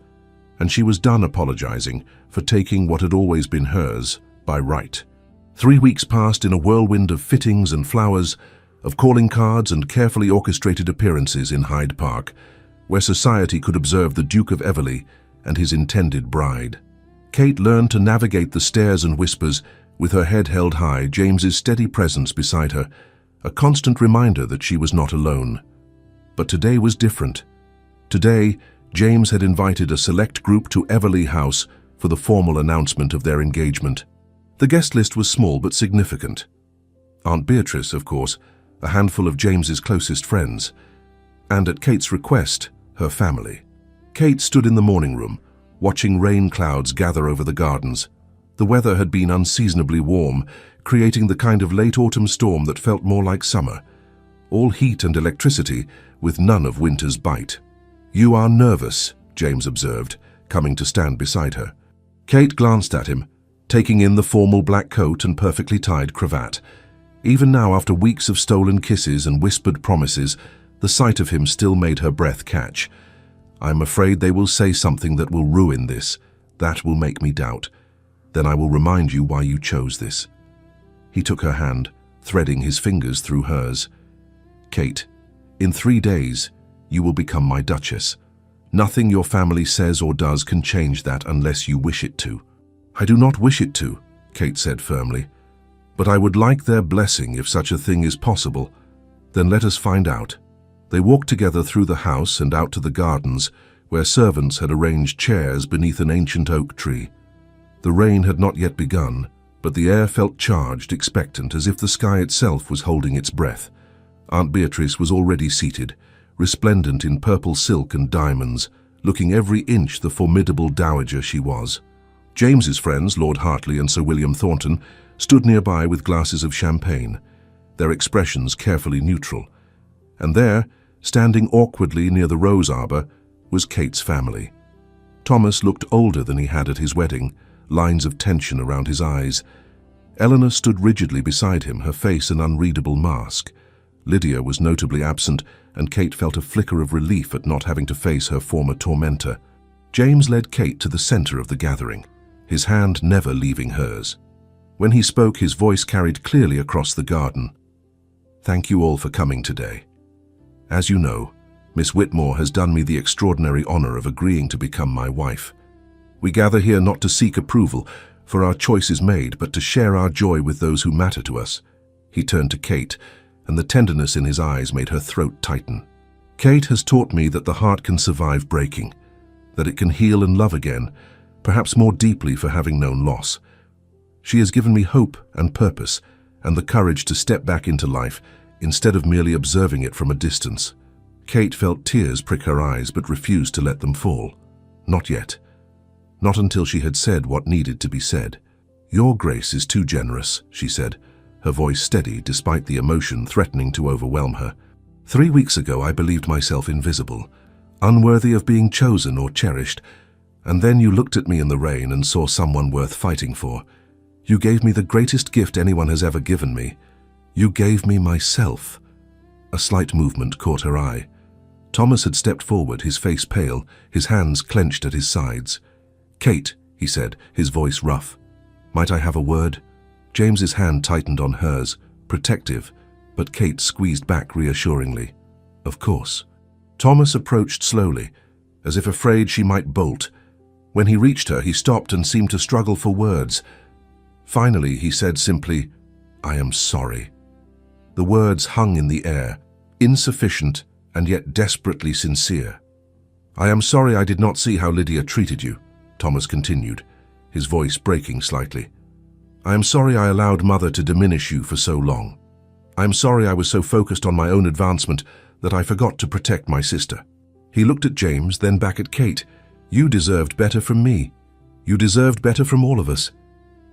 and she was done apologizing for taking what had always been hers by right. 3 weeks passed in a whirlwind of fittings and flowers, of calling cards and carefully orchestrated appearances in Hyde Park, where society could observe the Duke of Everleigh and his intended bride. Kate learned to navigate the stares and whispers with her head held high, James's steady presence beside her, a constant reminder that she was not alone. But today was different. Today, James had invited a select group to Everleigh House for the formal announcement of their engagement. The guest list was small but significant. Aunt Beatrice, of course, a handful of James's closest friends, and at Kate's request, her family. Kate stood in the morning room, watching rain clouds gather over the gardens. The weather had been unseasonably warm, creating the kind of late autumn storm that felt more like summer. All heat and electricity, with none of winter's bite. "You are nervous," James observed, coming to stand beside her. Kate glanced at him, taking in the formal black coat and perfectly tied cravat. Even now, after weeks of stolen kisses and whispered promises, the sight of him still made her breath catch. "I'm afraid they will say something that will ruin this. That will make me doubt. Then I will remind you why you chose this." He took her hand, threading his fingers through hers. "Kate, in 3 days, you will become my Duchess. Nothing your family says or does can change that unless you wish it to." "I do not wish it to," Kate said firmly. "But I would like their blessing if such a thing is possible. Then let us find out." They walked together through the house and out to the gardens, where servants had arranged chairs beneath an ancient oak tree. The rain had not yet begun, but the air felt charged, expectant, as if the sky itself was holding its breath. Aunt Beatrice was already seated, resplendent in purple silk and diamonds, looking every inch the formidable dowager she was. James's friends, Lord Hartley and Sir William Thornton, stood nearby with glasses of champagne, their expressions carefully neutral. And there, standing awkwardly near the rose arbor, was Kate's family. Thomas looked older than he had at his wedding, lines of tension around his eyes. Eleanor stood rigidly beside him, her face an unreadable mask. Lydia was notably absent, and Kate felt a flicker of relief at not having to face her former tormentor. James led Kate to the center of the gathering, his hand never leaving hers. When he spoke, his voice carried clearly across the garden. "Thank you all for coming today. As you know, Miss Whitmore has done me the extraordinary honor of agreeing to become my wife. We gather here not to seek approval, for our choice is made, but to share our joy with those who matter to us." He turned to Kate, and the tenderness in his eyes made her throat tighten. "Kate has taught me that the heart can survive breaking, that it can heal and love again, perhaps more deeply for having known loss. She has given me hope and purpose, and the courage to step back into life instead of merely observing it from a distance." Kate felt tears prick her eyes but refused to let them fall. Not yet. Not until she had said what needed to be said. "Your grace is too generous," she said, her voice steady despite the emotion threatening to overwhelm her. "3 weeks ago I believed myself invisible, unworthy of being chosen or cherished, and then you looked at me in the rain and saw someone worth fighting for. You gave me the greatest gift anyone has ever given me. You gave me myself." A slight movement caught her eye. Thomas had stepped forward, his face pale, his hands clenched at his sides. "Kate," he said, his voice rough. "Might I have a word?" James's hand tightened on hers, protective, but Kate squeezed back reassuringly. "Of course." Thomas approached slowly, as if afraid she might bolt. When he reached her, he stopped and seemed to struggle for words. Finally, he said simply, "I am sorry." The words hung in the air, insufficient and yet desperately sincere. "I am sorry I did not see how Lydia treated you," Thomas continued, his voice breaking slightly. "I am sorry I allowed Mother to diminish you for so long. I am sorry I was so focused on my own advancement that I forgot to protect my sister." He looked at James, then back at Kate. "You deserved better from me. You deserved better from all of us."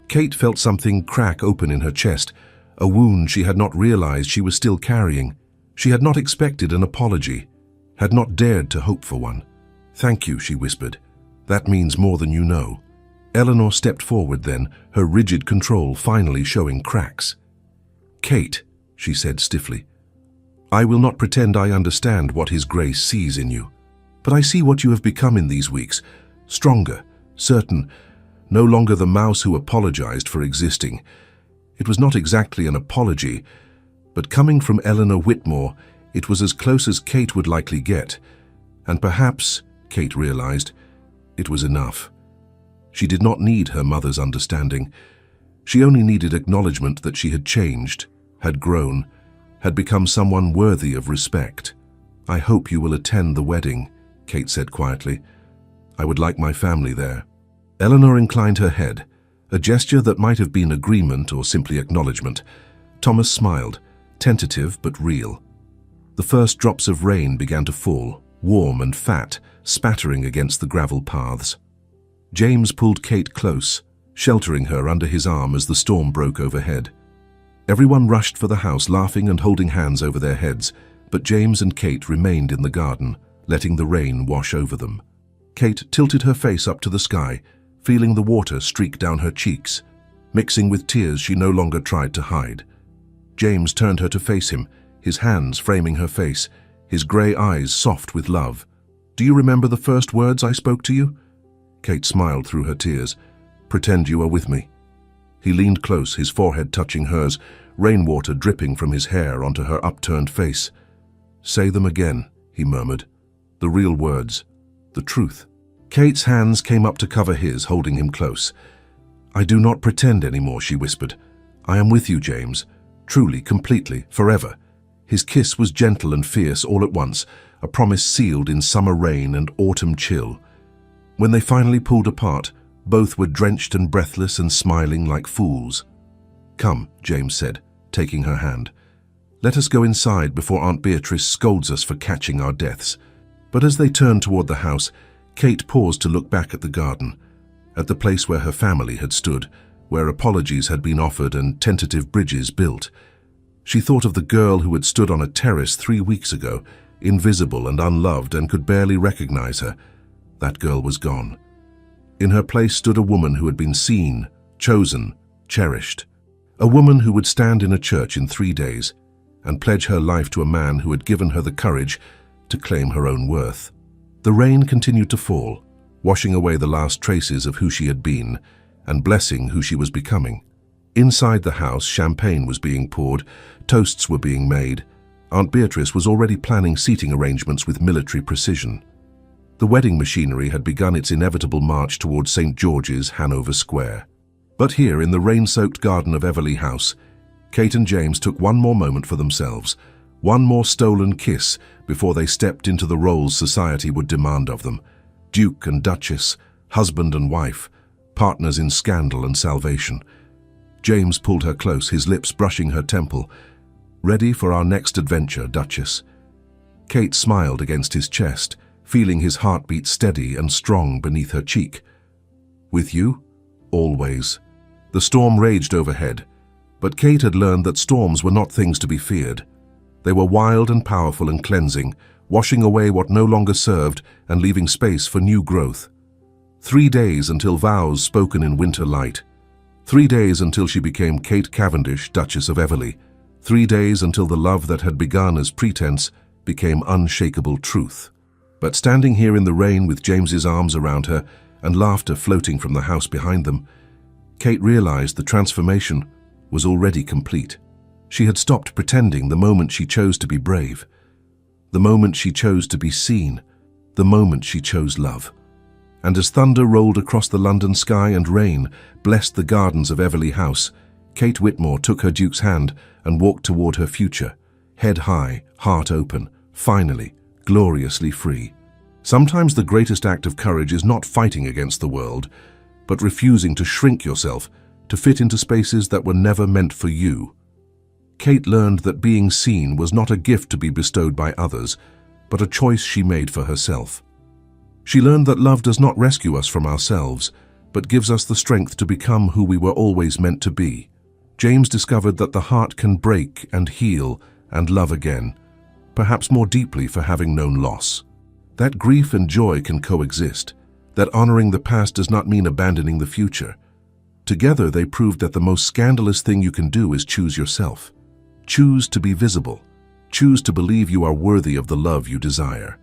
Kate felt something crack open in her chest, a wound she had not realized she was still carrying. She had not expected an apology, had not dared to hope for one. "Thank you," she whispered. "That means more than you know." Eleanor stepped forward then, her rigid control finally showing cracks. "Kate," she said stiffly, "I will not pretend I understand what His Grace sees in you. But I see what you have become in these weeks. Stronger, certain, no longer the mouse who apologized for existing. It was not exactly an apology, but coming from Eleanor Whitmore, it was as close as Kate would likely get. And perhaps, Kate realized, it was enough. She did not need her mother's understanding. She only needed acknowledgement that she had changed, had grown, had become someone worthy of respect. "I hope you will attend the wedding," Kate said quietly. "I would like my family there." Eleanor inclined her head, a gesture that might have been agreement or simply acknowledgement. Thomas smiled, tentative but real. The first drops of rain began to fall, warm and fat, spattering against the gravel paths. James pulled Kate close, sheltering her under his arm as the storm broke overhead. Everyone rushed for the house, laughing and holding hands over their heads, but James and Kate remained in the garden, letting the rain wash over them. Kate tilted her face up to the sky, feeling the water streak down her cheeks, mixing with tears she no longer tried to hide. James turned her to face him, his hands framing her face, his grey eyes soft with love. "Do you remember the first words I spoke to you?" Kate smiled through her tears. "Pretend you are with me." He leaned close, his forehead touching hers, rainwater dripping from his hair onto her upturned face. "Say them again," he murmured. "The real words, the truth." Kate's hands came up to cover his, holding him close. "I do not pretend anymore," she whispered. "I am with you, James, truly, completely, forever." His kiss was gentle and fierce all at once, a promise sealed in summer rain and autumn chill. When they finally pulled apart, both were drenched and breathless and smiling like fools. "Come," James said, taking her hand. "Let us go inside before Aunt Beatrice scolds us for catching our deaths." But as they turned toward the house, Kate paused to look back at the garden, at the place where her family had stood, where apologies had been offered and tentative bridges built. She thought of the girl who had stood on a terrace 3 weeks ago, invisible and unloved, and could barely recognize her. That girl was gone. In her place stood a woman who had been seen, chosen, cherished. A woman who would stand in a church in 3 days and pledge her life to a man who had given her the courage to claim her own worth. The rain continued to fall, washing away the last traces of who she had been and blessing who she was becoming. Inside the house, champagne was being poured, toasts were being made. Aunt Beatrice was already planning seating arrangements with military precision. The wedding machinery had begun its inevitable march towards St. George's, Hanover Square. But here, in the rain-soaked garden of Everleigh House, Kate and James took one more moment for themselves, one more stolen kiss before they stepped into the roles society would demand of them. Duke and Duchess, husband and wife, partners in scandal and salvation. James pulled her close, his lips brushing her temple. "Ready for our next adventure, Duchess?" Kate smiled against his chest, feeling his heartbeat steady and strong beneath her cheek. "With you? Always." The storm raged overhead, but Kate had learned that storms were not things to be feared. They were wild and powerful and cleansing, washing away what no longer served and leaving space for new growth. 3 days until vows spoken in winter light. 3 days until she became Kate Cavendish, Duchess of Everleigh. 3 days until the love that had begun as pretense became unshakable truth. But standing here in the rain with James's arms around her and laughter floating from the house behind them, Kate realized the transformation was already complete. She had stopped pretending the moment she chose to be brave, the moment she chose to be seen, the moment she chose love. And as thunder rolled across the London sky and rain blessed the gardens of Everleigh House, Kate Whitmore took her Duke's hand and walked toward her future, head high, heart open, finally, gloriously free. Sometimes the greatest act of courage is not fighting against the world, but refusing to shrink yourself to fit into spaces that were never meant for you. Kate learned that being seen was not a gift to be bestowed by others, but a choice she made for herself. She learned that love does not rescue us from ourselves, but gives us the strength to become who we were always meant to be. James discovered that the heart can break and heal and love again, perhaps more deeply for having known loss. That grief and joy can coexist, that honoring the past does not mean abandoning the future. Together they proved that the most scandalous thing you can do is choose yourself. Choose to be visible. Choose to believe you are worthy of the love you desire.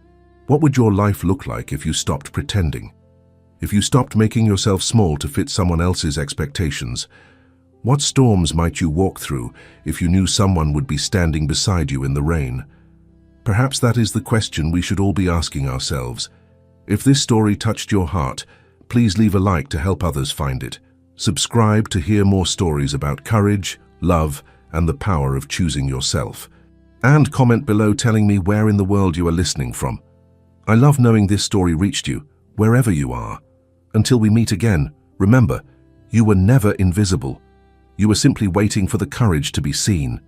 What would your life look like if you stopped pretending? If you stopped making yourself small to fit someone else's expectations? What storms might you walk through if you knew someone would be standing beside you in the rain? Perhaps that is the question we should all be asking ourselves. If this story touched your heart, please leave a like to help others find it. Subscribe to hear more stories about courage, love, and the power of choosing yourself. And comment below telling me where in the world you are listening from. I love knowing this story reached you, wherever you are. Until we meet again, remember, you were never invisible. You were simply waiting for the courage to be seen.